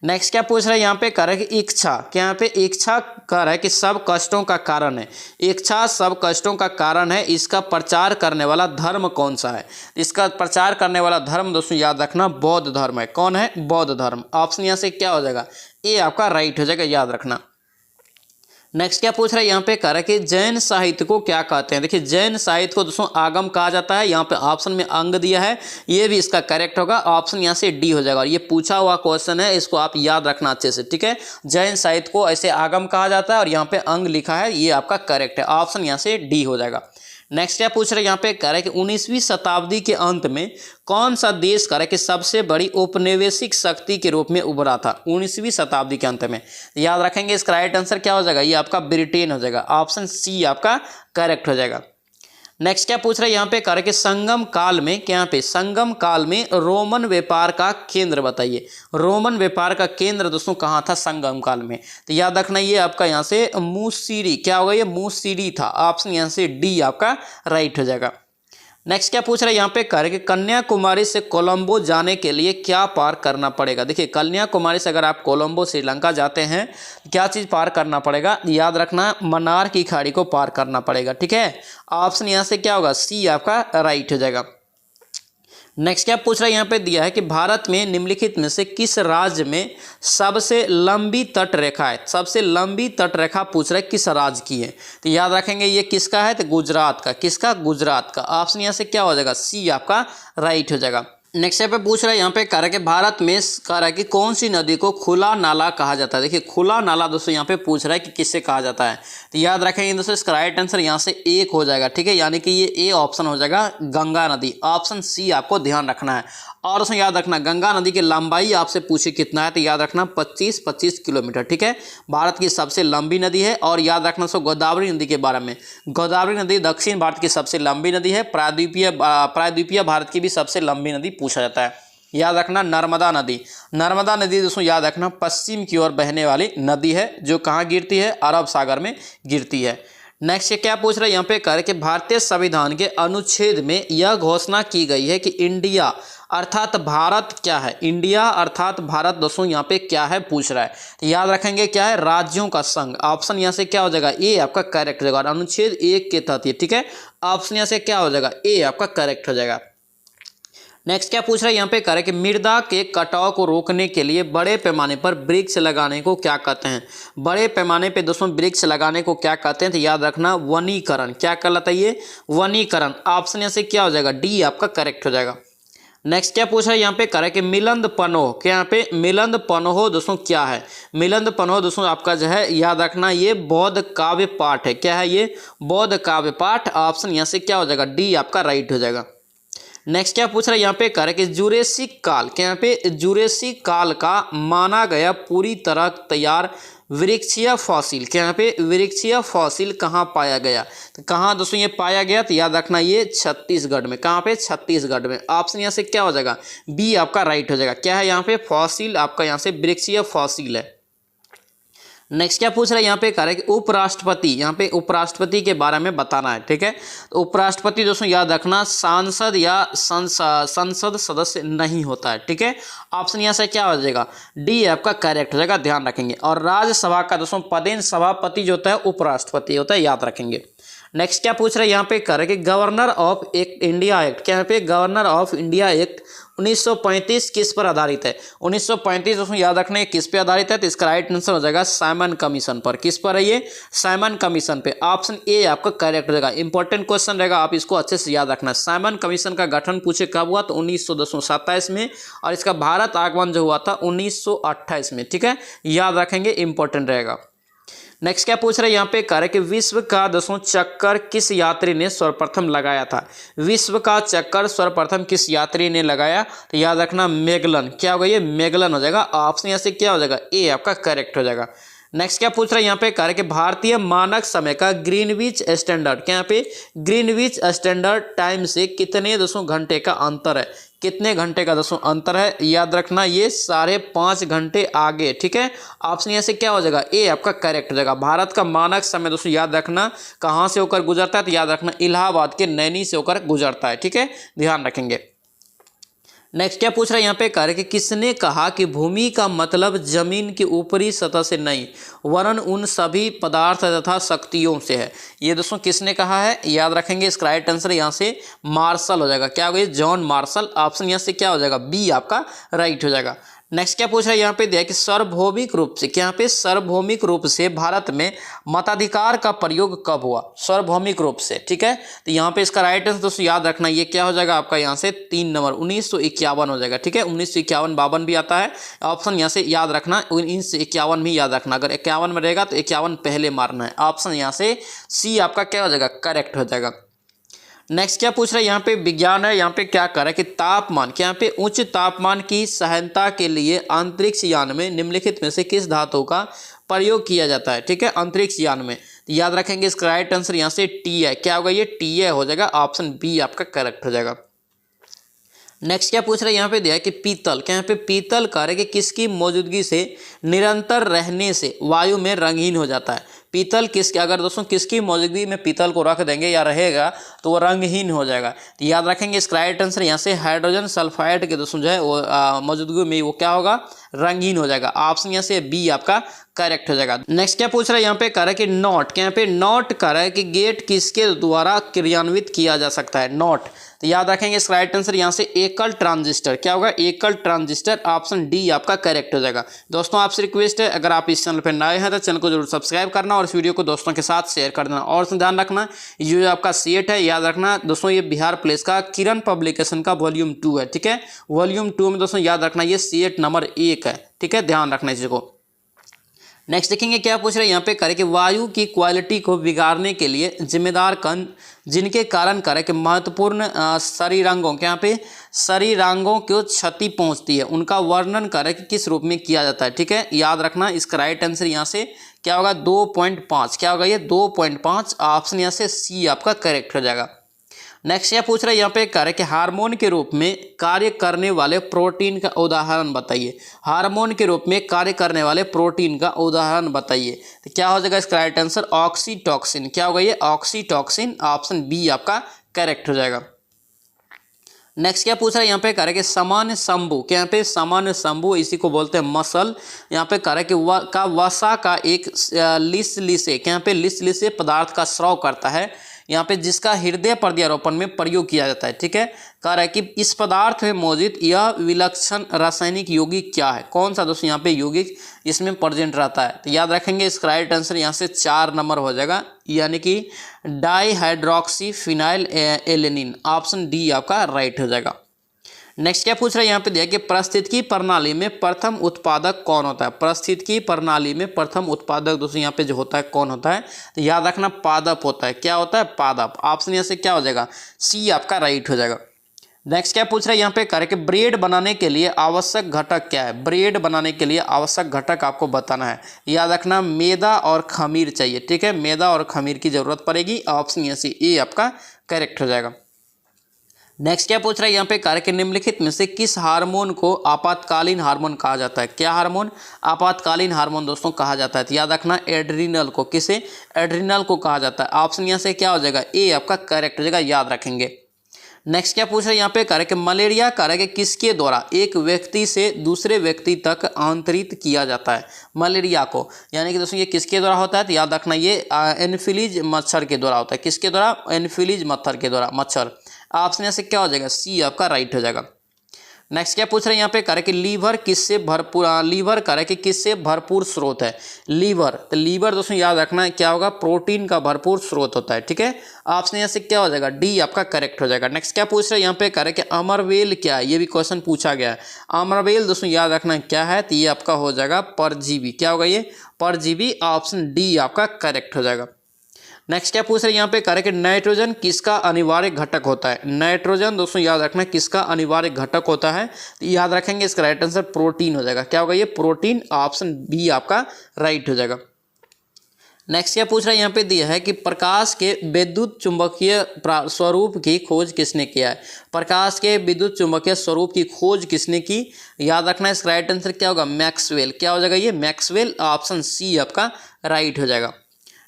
नेक्स्ट क्या पूछ रहा है, यहाँ पे कह रहा है कि इच्छा, क्या यहाँ पे इच्छा कह रहा है कि सब कष्टों का कारण है, इच्छा सब कष्टों का कारण है, इसका प्रचार करने वाला धर्म कौन सा है, इसका प्रचार करने वाला धर्म दोस्तों याद रखना बौद्ध धर्म है, कौन है, बौद्ध धर्म, ऑप्शन यहाँ से क्या हो जाएगा, ए आपका राइट हो जाएगा, याद रखना। नेक्स्ट क्या पूछ रहा है, यहाँ पे कह रहा है कि जैन साहित्य को क्या कहते हैं, देखिए जैन साहित्य को दोस्तों आगम कहा जाता है, यहाँ पे ऑप्शन में अंग दिया है, ये भी इसका करेक्ट होगा, ऑप्शन यहाँ से डी हो जाएगा, और ये पूछा हुआ क्वेश्चन है, इसको आप याद रखना अच्छे से, ठीक है। जैन साहित्य को ऐसे आगम कहा जाता है और यहाँ पे अंग लिखा है, ये आपका करेक्ट है, ऑप्शन यहाँ से डी हो जाएगा। नेक्स्ट क्या पूछ रहे हैं, यहाँ पे कह रहा है कि 19वीं शताब्दी के अंत में कौन सा देश कह रहा है कि सबसे बड़ी औपनिवेशिक शक्ति के रूप में उभरा था 19वीं शताब्दी के अंत में, याद रखेंगे। इसका राइट आंसर क्या हो जाएगा, ये आपका ब्रिटेन हो जाएगा, ऑप्शन सी आपका करेक्ट हो जाएगा। नेक्स्ट क्या पूछ रहा है, यहाँ पे कह रहा है कि संगम काल में, क्या यहाँ पे संगम काल में रोमन व्यापार का केंद्र बताइए, रोमन व्यापार का केंद्र दोस्तों कहाँ था संगम काल में, तो याद रखना ये आपका यहाँ से मुस्सिरी, क्या होगा ये मुस्सिरी था, ऑप्शन यहाँ से डी आपका राइट हो जाएगा। नेक्स्ट क्या पूछ रहा है, यहाँ पे कह रहे कि कन्याकुमारी से कोलंबो जाने के लिए क्या पार करना पड़ेगा, देखिए कन्याकुमारी से अगर आप कोलंबो श्रीलंका जाते हैं क्या चीज़ पार करना पड़ेगा, याद रखना मन्नार की खाड़ी को पार करना पड़ेगा, ठीक है। ऑप्शन यहाँ से क्या होगा, सी आपका राइट हो जाएगा। नेक्स्ट क्या पूछ रहा है, यहाँ पे दिया है कि भारत में निम्नलिखित में से किस राज्य में सबसे लंबी तट रेखा है, सबसे लंबी तट रेखा पूछ रहा है किस राज्य की है, तो याद रखेंगे ये किसका है, तो गुजरात का, किसका, गुजरात का, ऑप्शन यहाँ से क्या हो जाएगा, सी आपका राइट हो जाएगा। नेक्स्ट पे पूछ रहा है, यहाँ पे कह रहा है कि भारत में कह रहा है कि कौन सी नदी को खुला नाला कहा जाता है, देखिए खुला नाला दोस्तों यहाँ पे पूछ रहा है कि किससे कहा जाता है, तो याद रखेंगे दोस्तों इसका राइट आंसर यहाँ से एक हो जाएगा, ठीक है, यानी कि ये ए ऑप्शन हो जाएगा गंगा नदी, ऑप्शन सी आपको ध्यान रखना है। और उसमें याद रखना गंगा नदी की लंबाई आपसे पूछे कितना है, तो याद रखना 25 किलोमीटर, ठीक है, भारत की सबसे लंबी नदी है। और याद रखना सो गोदावरी नदी के बारे में, गोदावरी नदी दक्षिण भारत की सबसे लंबी नदी है, प्रायद्वीपीय भारत की भी सबसे लंबी नदी पूछा जाता है। याद रखना नर्मदा नदी, नर्मदा नदी दोस्तों याद रखना पश्चिम की ओर बहने वाली नदी है, जो कहाँ गिरती है, अरब सागर में गिरती है। नेक्स्ट क्या पूछ रहा है, यहाँ पे कह रहे कि भारतीय संविधान के अनुच्छेद में यह घोषणा की गई है कि इंडिया अर्थात भारत क्या है, इंडिया अर्थात भारत दोस्तों यहाँ पे क्या है पूछ रहा है, तो याद रखेंगे क्या है, राज्यों का संघ, ऑप्शन यहाँ से क्या हो जाएगा, ए आपका करेक्ट हो जाएगा, अनुच्छेद 1 के तहत, ठीक है, ऑप्शन यहाँ से क्या हो जाएगा, ए आपका करेक्ट हो जाएगा। नेक्स्ट क्या पूछ रहा है, यहाँ पे कह रहा है कि मृदा के कटाव को रोकने के लिए बड़े पैमाने पर वृक्ष लगाने को क्या कहते हैं, बड़े पैमाने पे दोस्तों वृक्ष लगाने को क्या कहते हैं, तो याद रखना वनीकरण, क्या कहलाता है ये, वनीकरण, ऑप्शन यहाँ से क्या हो जाएगा, डी आपका करेक्ट हो जाएगा। नेक्स्ट क्या पूछ रहा है यहाँ पे करें कि मिलिंद पनोह, क्या यहाँ पे मिलिंद पनोह दोस्तों क्या है? मिलिंद पनोह दोस्तों आपका जो है याद रखना ये बौद्ध काव्य पाठ है। क्या है ये? बौद्ध काव्य पाठ। ऑप्शन यहाँ से क्या हो जाएगा? डी आपका राइट हो जाएगा। नेक्स्ट क्या पूछ रहा है यहाँ पे करें कि जुरेसिक काल, क्या यहाँ पे जुरेसिक काल का माना गया पूरी तरह तैयार वृक्षीय फॉसिल, क्या यहाँ पे वृक्षीय फॉसिल कहाँ पाया गया? तो कहाँ दोस्तों ये पाया गया? तो याद रखना ये छत्तीसगढ़ में। कहाँ पे? छत्तीसगढ़ में। ऑप्शन यहाँ से क्या हो जाएगा? बी आपका राइट हो जाएगा। क्या है यहाँ पे? फॉसिल आपका यहाँ से वृक्षीय फॉसिल है। नेक्स्ट क्या पूछ रहा है यहाँ पे कह रहा है कि उपराष्ट्रपति, यहाँ पे उपराष्ट्रपति के बारे में बताना है। ठीक है, तो उपराष्ट्रपति दोस्तों याद रखना सांसद या संसद सदस्य नहीं होता है। ठीक है, ऑप्शन यहाँ से क्या हो जाएगा? डी आपका करेक्ट हो जाएगा, ध्यान रखेंगे। और राज्यसभा का दोस्तों पदेन सभापति जो होता है उपराष्ट्रपति होता है, याद रखेंगे। नेक्स्ट क्या पूछ रहे हैं यहाँ पे कह रहे कि गवर्नर ऑफ इंडिया एक्ट, क्या यहाँ पे गवर्नर ऑफ इंडिया एक्ट 1935 किस पर आधारित है? 1935 दोस्तों याद रखना किस पे आधारित है? तो इसका राइट आंसर हो जाएगा साइमन कमीशन पर। किस पर है ये? साइमन कमीशन पे। ऑप्शन ए आपका करेक्ट हो जाएगा। इंपॉर्टेंट क्वेश्चन रहेगा, आप इसको अच्छे से याद रखना। साइमन कमीशन का गठन पूछे कब हुआ? तो 1927 में, और इसका भारत आगमन जो हुआ था 1928 में। ठीक है, याद रखेंगे, इंपॉर्टेंट रहेगा। नेक्स्ट क्या पूछ रहे हैं यहाँ पे कह रहे कि विश्व का दोस्तों चक्कर किस यात्री ने सर्वप्रथम लगाया था? विश्व का चक्कर सर्वप्रथम किस यात्री ने लगाया? तो याद रखना मैगलन। क्या होगा ये? मैगलन हो जाएगा। ऑप्शन यहाँ से क्या हो जाएगा? ए आपका करेक्ट हो जाएगा। नेक्स्ट क्या पूछ रहा है यहाँ पे कह रहे कि भारतीय मानक समय का ग्रीनविच स्टैंडर्ड, क्या यहाँ पे ग्रीनविच स्टैंडर्ड टाइम से कितने दोस्तों घंटे का अंतर है? कितने घंटे का दोस्तों अंतर है? याद रखना ये 5.5 घंटे आगे। ठीक है, ऑप्शन यहाँ से क्या हो जाएगा? ए आपका करेक्ट हो जाएगा। भारत का मानक समय दोस्तों याद रखना कहाँ से होकर गुजरता है? तो याद रखना इलाहाबाद के नैनी से होकर गुजरता है। ठीक है, ध्यान रखेंगे। नेक्स्ट क्या पूछ रहा है यहाँ पे कह रहे कि किसने कहा कि भूमि का मतलब जमीन की ऊपरी सतह से नहीं वरन उन सभी पदार्थ तथा शक्तियों से है? ये दोस्तों किसने कहा है? याद रखेंगे, इसका राइट आंसर यहाँ से मार्शल हो जाएगा। क्या होगा? John Marshall. ऑप्शन यहाँ से क्या हो जाएगा? बी आपका राइट हो जाएगा। नेक्स्ट क्या पूछ रहा है यहाँ पे दिया कि सार्वभौमिक रूप से, क्या यहाँ पे सार्वभौमिक रूप से भारत में मताधिकार का प्रयोग कब हुआ? सार्वभौमिक रूप से। ठीक है, तो यहाँ पे इसका राइट आंसर दोस्तों याद रखना ये क्या हो जाएगा आपका? यहाँ से 3 नंबर 1951 हो जाएगा। ठीक है, 1951 52 भी आता है। ऑप्शन यहाँ से याद रखना 1951 भी याद रखना। अगर 51 में रहेगा तो 51 पहले मारना है। ऑप्शन यहाँ से सी आपका क्या हो जाएगा? करेक्ट हो जाएगा। नेक्स्ट क्या पूछ रहा है यहाँ पे विज्ञान है। यहाँ पे क्या कर रहा है कि तापमान, क्या यहाँ पे उच्च तापमान की सहनता के लिए अंतरिक्ष यान में निम्नलिखित में से किस धातु का प्रयोग किया जाता है? ठीक है, अंतरिक्ष यान में। तो याद रखेंगे इसका राइट आंसर यहाँ से टी है। क्या होगा? ये टी ए हो जाएगा। ऑप्शन बी आपका करेक्ट हो जाएगा। नेक्स्ट क्या पूछ रहे हैं यहाँ पे दिया है कि पीतल, क्या यहाँ पे पीतल कह रहे कि किसकी मौजूदगी से निरंतर रहने से वायु में रंगहीन हो जाता है? पीतल किसके, अगर दोस्तों किसकी मौजूदगी में पीतल को रख देंगे या रहेगा तो वो रंगहीन हो जाएगा। तो याद रखेंगे इसका राइट आंसर यहाँ से हाइड्रोजन सल्फाइड के दोस्तों जो है वो मौजूदगी में वो क्या होगा? रंगहीन हो जाएगा। ऑप्शन यहाँ से बी आपका करेक्ट हो जाएगा। नेक्स्ट क्या पूछ रहा है यहाँ पे कह रहा है कि नॉट, क्या यहाँ पे नॉट कह रहा है कि गेट किसके द्वारा क्रियान्वित किया जा सकता है? नॉट। तो याद रखेंगे इसका राइट आंसर यहाँ से एकल ट्रांजिस्टर। क्या होगा? एकल ट्रांजिस्टर। ऑप्शन डी आपका करेक्ट हो जाएगा। दोस्तों आपसे रिक्वेस्ट है, अगर आप इस चैनल पर नए हैं तो चैनल को जरूर सब्सक्राइब करना और इस वीडियो को दोस्तों के साथ शेयर कर देना। और ध्यान रखना ये जो आपका सीएट है, याद रखना दोस्तों ये बिहार पुलिस का किरण पब्लिकेशन का वॉल्यूम 2 है। ठीक है, वॉल्यूम 2 में दोस्तों याद रखना ये सीएट नंबर 1 है। ठीक है, ध्यान रखना इसी को। नेक्स्ट देखेंगे क्या पूछ रहे हैं यहाँ पे करें कि वायु की क्वालिटी को बिगाड़ने के लिए जिम्मेदार कण जिनके कारण करें कि महत्वपूर्ण शरीरांगों के यहाँ पे शरीरांगों को क्षति पहुँचती है उनका वर्णन करें कि किस रूप में किया जाता है? ठीक है, याद रखना इसका राइट आंसर यहाँ से क्या होगा? 2.5। क्या होगा? ये 2.5। ऑप्शन यहाँ से सी आपका करेक्ट हो जाएगा। नेक्स्ट क्या पूछ रहा है यहाँ पे कह रहे कि हार्मोन के रूप में कार्य करने वाले प्रोटीन का उदाहरण बताइए। हार्मोन के रूप में कार्य करने वाले प्रोटीन का उदाहरण बताइए। तो क्या हो जाएगा इसका राइट आंसर? ऑक्सीटॉक्सिन। क्या होगा? ये ऑक्सीटॉक्सिन। ऑप्शन बी आपका करेक्ट हो जाएगा। नेक्स्ट क्या पूछ रहा है यहाँ पे कह रहे कि सामान्य शंभु, क्या यहाँ पे सामान्य शंभु इसी को बोलते हैं मसल। यहाँ पे कह रहे कि वसा का एक लिसलिसे, क्या यहाँ पे लिसलिसे पदार्थ का स्राव करता है यहाँ पे जिसका हृदय प्रत्यारोपण में प्रयोग किया जाता है। ठीक है, कह रहा है कि इस पदार्थ में मौजूद यह विलक्षण रासायनिक यौगिक क्या है? कौन सा दोस्तों यहाँ पे यौगिक इसमें प्रेजेंट रहता है? तो याद रखेंगे इसका राइट आंसर यहाँ से 4 नंबर हो जाएगा, यानी कि dihydroxy phenyl alanine. Option D आपका राइट हो जाएगा। नेक्स्ट क्या पूछ रहा है यहाँ पे दिया कि पारिस्थितिकी प्रणाली में प्रथम उत्पादक कौन होता है। पारिस्थितिकी प्रणाली में प्रथम उत्पादक दोस्तों यहाँ पे जो होता है कौन होता है, तो याद रखना पादप होता है। क्या होता है, पादप। ऑप्शन यहाँ से क्या हो जाएगा, सी आपका राइट हो जाएगा। नेक्स्ट क्या पूछ रहा है यहाँ पे करके ब्रेड बनाने के लिए आवश्यक घटक क्या है। ब्रेड बनाने के लिए आवश्यक घटक आपको बताना है। याद रखना मैदा और खमीर चाहिए, ठीक है, मैदा और खमीर की जरूरत पड़ेगी। ऑप्शन यहाँ से ए आपका करेक्ट हो जाएगा। नेक्स्ट क्या पूछ रहा है यहाँ पे कार्य के निम्नलिखित में से किस हार्मोन को आपातकालीन हार्मोन कहा जाता है। क्या हार्मोन, आपातकालीन हार्मोन दोस्तों कहा जाता है। तो याद रखना एड्रिनल को, किसे, एड्रिनल को कहा जाता है। ऑप्शन यहाँ से क्या हो जाएगा, ए आपका करेक्ट हो जाएगा, याद रखेंगे। नेक्स्ट क्या पूछ रहा है यहाँ पे कार्य के मलेरिया कार्य के किसके द्वारा एक व्यक्ति से दूसरे व्यक्ति तक आंतरित किया जाता है। मलेरिया को यानी कि दोस्तों ये किसके द्वारा होता है, तो याद रखना ये एनफिलीज मच्छर के द्वारा होता है। किसके द्वारा, एनफिलीज मच्छर के द्वारा, मच्छर। ऑप्शन यहाँ से क्या हो जाएगा, सी आपका राइट हो जाएगा। नेक्स्ट क्या पूछ रहे हैं यहाँ पे कार्य कि लीवर किससे भरपूर, लीवर कार्य कि किससे भरपूर स्रोत है। लीवर, तो लीवर दोस्तों याद रखना है क्या होगा, प्रोटीन का भरपूर स्रोत होता है, ठीक है। ऑप्शन यहाँ से क्या हो जाएगा, डी आपका करेक्ट हो जाएगा। नेक्स्ट क्या पूछ रहे हैं यहाँ पे कार्य कि अमरवेल क्या है, ये भी क्वेश्चन पूछा गया है। अमरवेल दोस्तों याद रखना क्या है, तो ये आपका हो जाएगा परजीवी। क्या होगा ये, परजीवी। ऑप्शन डी आपका करेक्ट हो जाएगा। नेक्स्ट क्या पूछ रहे हैं यहाँ पे कार्य कि नाइट्रोजन किसका अनिवार्य घटक होता है। नाइट्रोजन दोस्तों याद रखना किसका अनिवार्य घटक होता है, तो याद रखेंगे इसका राइट आंसर प्रोटीन हो जाएगा। क्या होगा ये, प्रोटीन। ऑप्शन बी आपका राइट हो जाएगा। नेक्स्ट क्या पूछ रहा है यहाँ पे दिया है कि प्रकाश के विद्युत चुंबकीय स्वरूप की खोज किसने किया है। प्रकाश के विद्युत चुंबकीय स्वरूप की खोज किसने की, याद रखना इसका राइट आंसर क्या होगा, मैक्सवेल। क्या हो जाएगा ये, मैक्सवेल। ऑप्शन सी आपका राइट हो जाएगा।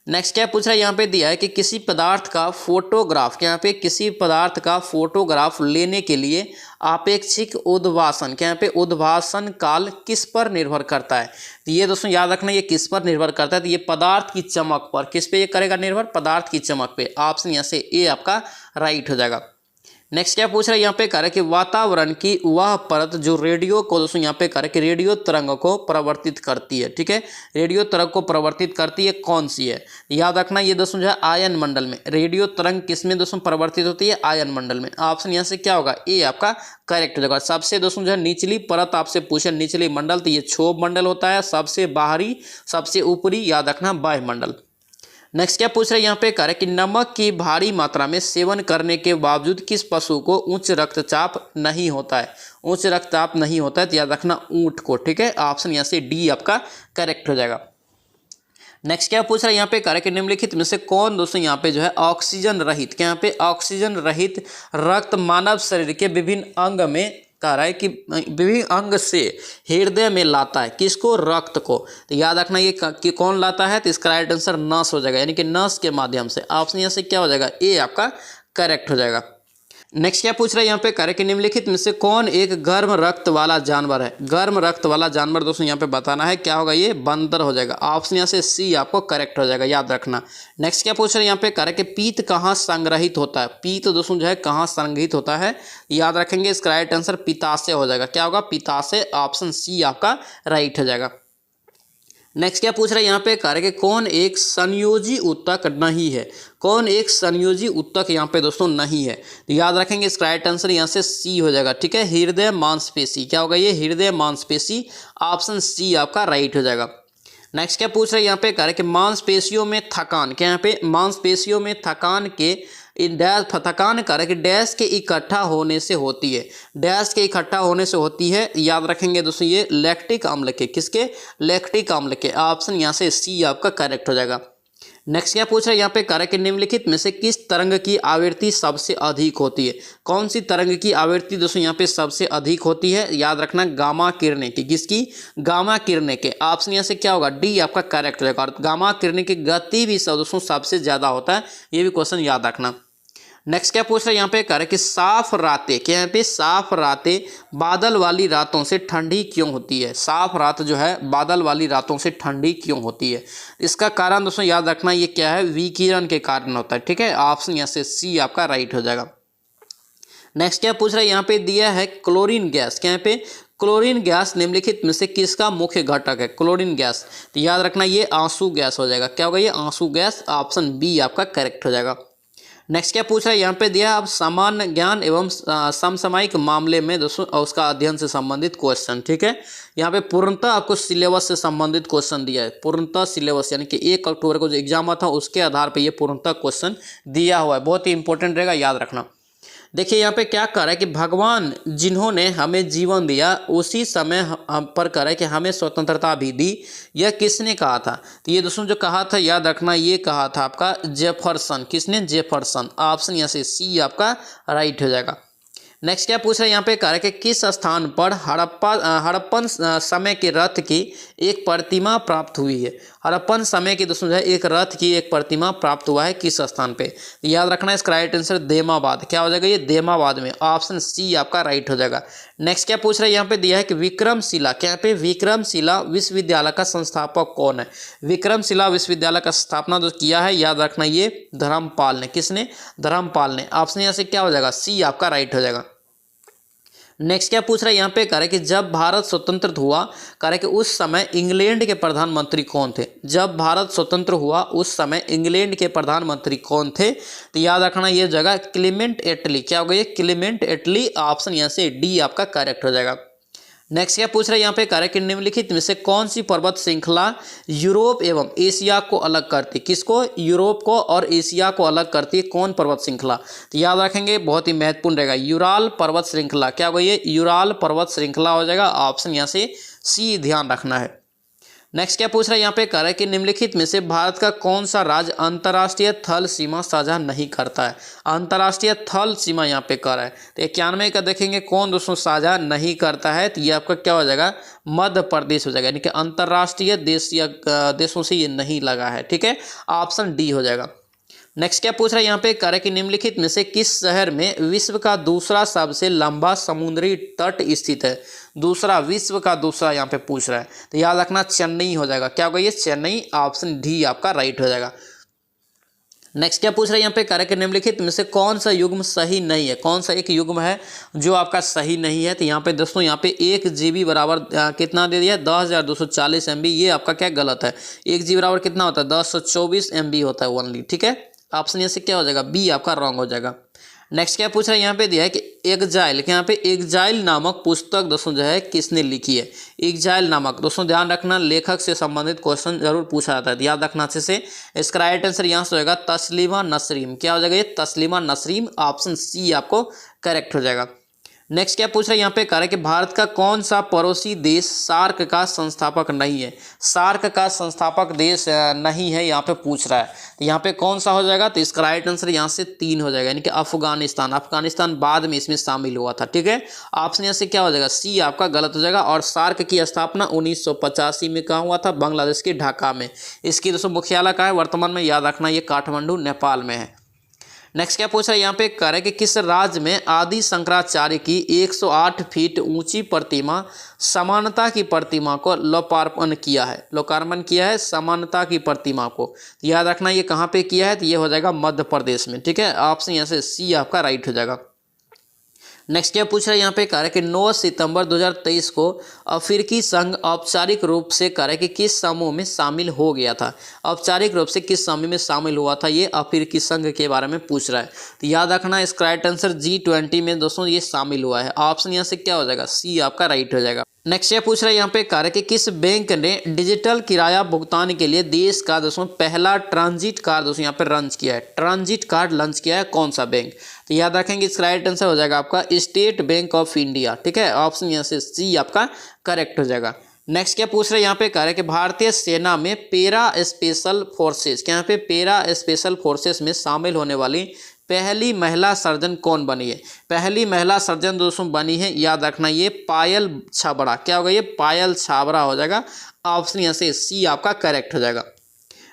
नेक्स्ट क्या पूछ रहा है यहाँ पे दिया है कि किसी पदार्थ का फोटोग्राफ, यहाँ पे किसी पदार्थ का फोटोग्राफ लेने के लिए आपेक्षिक उद्भासन, क्या यहाँ पे उद्भासन काल किस पर निर्भर करता है। तो ये दोस्तों याद रखना ये किस पर निर्भर करता है, तो ये पदार्थ की चमक पर। किस पे ये करेगा निर्भर, पदार्थ की चमक पे। ऑप्शन यहाँ से ए आपका राइट हो जाएगा। नेक्स्ट क्या पूछ रहा है यहाँ पे कह कि वातावरण की वह परत जो रेडियो को दोस्तों यहाँ पे कह कि रेडियो तरंग को परिवर्तित करती है, ठीक है, रेडियो तरंग को परिवर्तित करती है, कौन सी है। याद रखना ये दोस्तों जो है आयन मंडल में। रेडियो तरंग किस में दोस्तों परिवर्तित होती है, आयन मंडल में। ऑप्शन यहाँ से क्या होगा, ए आपका करेक्ट हो जाएगा। सबसे दोस्तों जो है निचली परत आपसे पूछे, निचली मंडल, तो ये क्षोभ मंडल होता है। सबसे बाहरी, सबसे ऊपरी याद रखना वायुमंडल। नेक्स्ट क्या पूछ रहे हैं यहाँ पे कह रहे कि नमक की भारी मात्रा में सेवन करने के बावजूद किस पशु को उच्च रक्तचाप नहीं होता है। उच्च रक्तचाप नहीं होता है तो याद रखना ऊंट को, ठीक है। ऑप्शन यहाँ से डी आपका करेक्ट हो जाएगा। नेक्स्ट क्या पूछ रहा है यहाँ पे कह रहे कि निम्नलिखित में से कौन दोस्तों यहाँ पे जो है ऑक्सीजन रहित, क्या यहाँ पे ऑक्सीजन रहित रक्त मानव शरीर के विभिन्न अंग में कह रहा है कि विभिन्न अंग से हृदय में लाता है, किसको, रक्त को। तो याद रखना ये कि कौन लाता है, तो इसका राइट आंसर नस हो जाएगा, यानी कि नस के माध्यम से। ऑप्शन यहाँ से क्या हो जाएगा, ए आपका करेक्ट हो जाएगा। नेक्स्ट क्या पूछ रहा है यहाँ पे कह रहे कि निम्नलिखित में से कौन एक गर्म रक्त वाला जानवर है। गर्म रक्त वाला जानवर दोस्तों यहाँ पे बताना है, क्या होगा ये, बंदर हो जाएगा। ऑप्शन यहाँ से सी आपको करेक्ट हो जाएगा, याद रखना। नेक्स्ट क्या पूछ रहे हैं यहाँ पे कह रहे कि पीत कहाँ संग्रहित होता है। पीत दोस्तों जो है कहाँ संग्रहित होता है, याद रखेंगे इसका राइट आंसर पित्ताशय हो जाएगा। क्या होगा, पित्ताशय। ऑप्शन सी आपका राइट हो जाएगा। नेक्स्ट क्या पूछ रहा है यहाँ पे कह रहे कि कौन एक संयोजी ऊतक नहीं है। कौन एक संयोजी ऊतक यहाँ पे दोस्तों नहीं है, तो याद रखेंगे इसका राइट आंसर यहाँ से सी हो जाएगा, ठीक है। हृदय मांसपेशी, क्या होगा ये, हृदय मांसपेशी। ऑप्शन सी आपका राइट हो जाएगा। नेक्स्ट क्या पूछ रहे हैं यहाँ पे कह रहे कि मांसपेशियों में थकान, क्या यहाँ पे मांसपेशियों में थकान के थकान कर कि डैश के इकट्ठा होने से होती है। डैश के इकट्ठा होने से होती है, याद रखेंगे दोस्तों ये लैक्टिक अम्ल के, किसके, लैक्टिक अम्ल के। ऑप्शन यहाँ से सी आपका करेक्ट हो जाएगा। नेक्स्ट क्या पूछ रहे हैं यहाँ पे कह रहे कि निम्नलिखित में से किस तरंग की आवृत्ति सबसे अधिक होती है। कौन सी तरंग की आवृत्ति दोस्तों यहाँ पे सबसे अधिक होती है, याद रखना गामा किरणें की, किसकी, गामा किरणें के। ऑप्शन यहाँ से क्या होगा, डी आपका करेक्ट हो जाएगा। और गामा किरणें की गति भी दोस्तों सबसे ज्यादा होता है, ये भी क्वेश्चन याद रखना। नेक्स्ट क्या पूछ रहे हैं यहाँ पे कह रहे कि साफ रातें, क्या यहाँ पे साफ रातें बादल वाली रातों से ठंडी क्यों होती है। साफ रात जो है बादल वाली रातों से ठंडी क्यों होती है, इसका कारण दोस्तों याद रखना ये क्या है, विकिरण के कारण होता है, ठीक है। ऑप्शन यहाँ से सी आपका राइट हो जाएगा। नेक्स्ट क्या पूछ रहा है यहाँ पे दिया है क्लोरीन गैस, क्या यहाँ पे क्लोरीन गैस निम्नलिखित में से किसका मुख्य घटक है। क्लोरीन गैस, तो याद रखना ये आंसू गैस हो जाएगा। क्या होगा ये, आंसू गैस। ऑप्शन बी आपका करेक्ट हो जाएगा। नेक्स्ट क्या पूछ रहा है यहाँ पे दिया है, अब सामान्य ज्ञान एवं समसामयिक मामले में दोस्तों उसका अध्ययन से संबंधित क्वेश्चन। ठीक है, यहाँ पे पूर्णतः आपको सिलेबस से संबंधित क्वेश्चन दिया है, पूर्णतः सिलेबस यानी कि 1 अक्टूबर को जो एग्जाम था उसके आधार पे ये पूर्णतः क्वेश्चन दिया हुआ है, बहुत ही इंपॉर्टेंट रहेगा, याद रखना। देखिए यहाँ पे क्या कर रहा है कि भगवान जिन्होंने हमें जीवन दिया उसी समय हम पर कर रहा है कि हमें स्वतंत्रता भी दी, यह किसने कहा था? तो ये दोस्तों जो कहा था याद रखना, ये कहा था आपका जेफरसन। किसने? जेफरसन। ऑप्शन यहाँ से सी आपका राइट हो जाएगा। नेक्स्ट क्या पूछ रहा है यहाँ पे कह रहा है कि किस स्थान पर हड़प्पन समय के रथ की एक प्रतिमा प्राप्त हुई है? हड़प्पन समय की दोस्तों जो है एक रथ की एक प्रतिमा प्राप्त हुआ है, किस स्थान पे? याद रखना इसका राइट आंसर देमाबाद। क्या हो जाएगा? ये देमाबाद में, ऑप्शन सी आपका राइट हो जाएगा। नेक्स्ट क्या पूछ रहा है यहाँ पे दिया है कि विक्रमशिला, क्या पे विक्रमशिला विश्वविद्यालय का संस्थापक कौन है? विक्रमशिला विश्वविद्यालय का स्थापना जो किया है याद रखना ये धर्मपाल ने। किसने? धर्मपाल ने। ऑप्शन यहाँ से क्या हो जाएगा? सी आपका राइट हो जाएगा। नेक्स्ट क्या पूछ रहा है यहाँ पे कह रहा है कि जब भारत स्वतंत्र हुआ, कह रहा है कि उस समय इंग्लैंड के प्रधानमंत्री कौन थे? जब भारत स्वतंत्र हुआ उस समय इंग्लैंड के प्रधानमंत्री कौन थे? तो याद रखना ये जगह क्लीमेंट एटली। क्या हो गया? ये क्लीमेंट एटली। ऑप्शन यहाँ से डी आपका करेक्ट हो जाएगा। नेक्स्ट क्या पूछ रहा है यहाँ पे कह रहा है कि निम्नलिखित में से कौन सी पर्वत श्रृंखला यूरोप एवं एशिया को अलग करती? किसको? यूरोप को और एशिया को अलग करती है कौन पर्वत श्रृंखला? तो याद रखेंगे, बहुत ही महत्वपूर्ण रहेगा, यूराल पर्वत श्रृंखला। क्या होगा? ये यूराल पर्वत श्रृंखला हो जाएगा। ऑप्शन यहाँ से सी ध्यान रखना है। नेक्स्ट क्या पूछ रहा है यहाँ पे कह रहा है कि निम्नलिखित में से भारत का कौन सा राज्य अंतर्राष्ट्रीय थल सीमा साझा नहीं करता है? अंतर्राष्ट्रीय थल सीमा यहाँ पे कर रहा है, तो 91 का देखेंगे कौन दोस्तों साझा नहीं करता है, तो ये आपका क्या हो जाएगा? मध्य प्रदेश हो जाएगा, यानी कि अंतर्राष्ट्रीय देश या देशों से ये नहीं लगा है। ठीक है, ऑप्शन डी हो जाएगा। नेक्स्ट क्या पूछ रहा है यहाँ पे कह रहा है कि निम्नलिखित में से किस शहर में विश्व का दूसरा सबसे लंबा समुद्री तट स्थित है? दूसरा, विश्व का दूसरा यहाँ पे पूछ रहा है, तो याद रखना चेन्नई हो जाएगा। क्या होगा? ये चेन्नई। ऑप्शन डी आपका राइट हो जाएगा। नेक्स्ट क्या पूछ रहा है यहाँ पे कह रहा है कि निम्नलिखित में से कौन सा युग्म सही नहीं है? कौन सा एक युग्म है जो आपका सही नहीं है? तो यहाँ पे दोस्तों यहाँ पे 1 GB बराबर कितना दे दिया? 10,240 MB। ये आपका क्या गलत है? 1 GB बराबर कितना होता है? 1024 MB होता है ओनली। ठीक है, ऑप्शन यहाँ से क्या हो जाएगा? बी आपका रॉन्ग हो जाएगा। नेक्स्ट क्या पूछ रहा है यहाँ पे दिया है कि एग्जाइल, कि यहाँ पे एग्जाइल नामक पुस्तक दोस्तों जो है किसने लिखी है? एग्जाइल नामक, दोस्तों ध्यान रखना लेखक से संबंधित क्वेश्चन जरूर पूछा जाता है, याद रखना अच्छे से। इसका राइट आंसर यहाँ से होगा तस्लीमा नसरीन। क्या हो जाएगा? ये तस्लीमा नसरीन। ऑप्शन सी आपको करेक्ट हो जाएगा। नेक्स्ट क्या पूछ रहा है यहाँ पे कह रहा है कि भारत का कौन सा पड़ोसी देश सार्क का संस्थापक नहीं है? सार्क का संस्थापक देश नहीं है यहाँ पे पूछ रहा है, तो यहाँ पे कौन सा हो जाएगा? तो इसका राइट आंसर यहाँ से 3 हो जाएगा, यानी कि अफगानिस्तान। अफगानिस्तान बाद में इसमें शामिल हुआ था। ठीक है, ऑप्शन यहाँ से क्या हो जाएगा? सी आपका गलत हो जाएगा। और सार्क की स्थापना 1985 में कहाँ हुआ था? बांग्लादेश के ढाका में। इसकी दोस्तों मुख्यालय कहाँ है वर्तमान में? याद रखना ये काठमांडू नेपाल में है। नेक्स्ट क्या पूछ रहा है यहाँ पे कह रहा है कि किस राज्य में आदि शंकराचार्य की 108 फीट ऊंची प्रतिमा समानता की प्रतिमा को लोकार्पण किया है? लोकार्पण किया है समानता की प्रतिमा को, याद रखना ये कहाँ पे किया है? तो ये हो जाएगा मध्य प्रदेश में। ठीक है, ऑप्शन यहाँ से सी आपका राइट हो जाएगा। नेक्स्ट क्या पूछ रहा है यहाँ पे कह रहा है कि 9 सितंबर 2023 को अफ्रीकी संघ औपचारिक रूप से कह रहा है कि किस समूह में शामिल हो गया था? औपचारिक रूप से किस समूह में शामिल हुआ था? ये अफ्रीकी संघ के बारे में पूछ रहा है, तो याद रखना इसका राइट आंसर G20 में दोस्तों ये शामिल हुआ है। ऑप्शन यहाँ से क्या हो जाएगा? सी आपका राइट हो जाएगा। नेक्स्ट ये पूछ रहा है यहाँ पे कह रहा है कि किस बैंक ने डिजिटल किराया भुगतान के लिए देश का दोस्तों पहला ट्रांजिट कार्ड दोस्तों यहाँ पे लॉन्च किया है? ट्रांजिट कार्ड लॉन्च किया है कौन सा बैंक? तो याद रखेंगे इसका राइट आंसर हो जाएगा आपका स्टेट बैंक ऑफ इंडिया। ठीक है, ऑप्शन यहाँ से सी आपका करेक्ट हो जाएगा। नेक्स्ट क्या पूछ रहे हैं यहाँ पे कह रहे हैं कि भारतीय सेना में पैरा स्पेशल फोर्सेस, क्या यहाँ पे पैरा स्पेशल फोर्सेस में शामिल होने वाली पहली महिला सर्जन कौन बनी है? पहली महिला सर्जन दोस्तों बनी है, याद रखना ये पायल छाबड़ा। क्या होगा? ये पायल छाबड़ा हो जाएगा। ऑप्शन यहाँ से सी आपका करेक्ट हो जाएगा।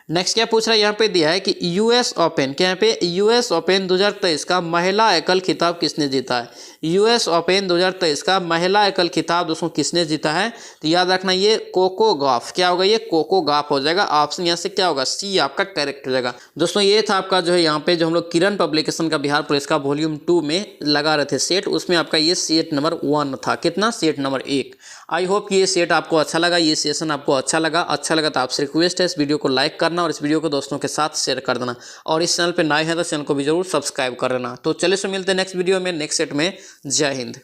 नेक्स्ट क्या पूछ रहा है यहाँ पे दिया है कि यूएस ओपन, क्या यहाँ पे यूएस ओपन 2023 का महिला एकल खिताब किसने जीता है? यूएस ओपन 2023 का महिला एकल खिताब दोस्तों किसने जीता है? तो याद रखना ये कोको गॉफ। क्या होगा? ये कोको गॉफ हो जाएगा। ऑप्शन यहाँ से क्या होगा? सी आपका करेक्ट हो जाएगा। दोस्तों ये था आपका जो है यहाँ पे जो हम लोग किरण पब्लिकेशन का बिहार पुलिस का वॉल्यूम 2 में लगा रहे थे सेट, उसमें आपका ये सेट नंबर 1 था। कितना? Set number 1। आई होप कि ये सेट आपको अच्छा लगा, ये सेशन आपको अच्छा लगा तो आपसे रिक्वेस्ट है इस वीडियो को लाइक करना करना और इस वीडियो को दोस्तों के साथ शेयर कर देना। और इस चैनल पर नए हैं तो चैनल को भी जरूर सब्सक्राइब कर लेना। तो चलिए मिलते हैं नेक्स्ट वीडियो में, नेक्स्ट सेट में। जय हिंद।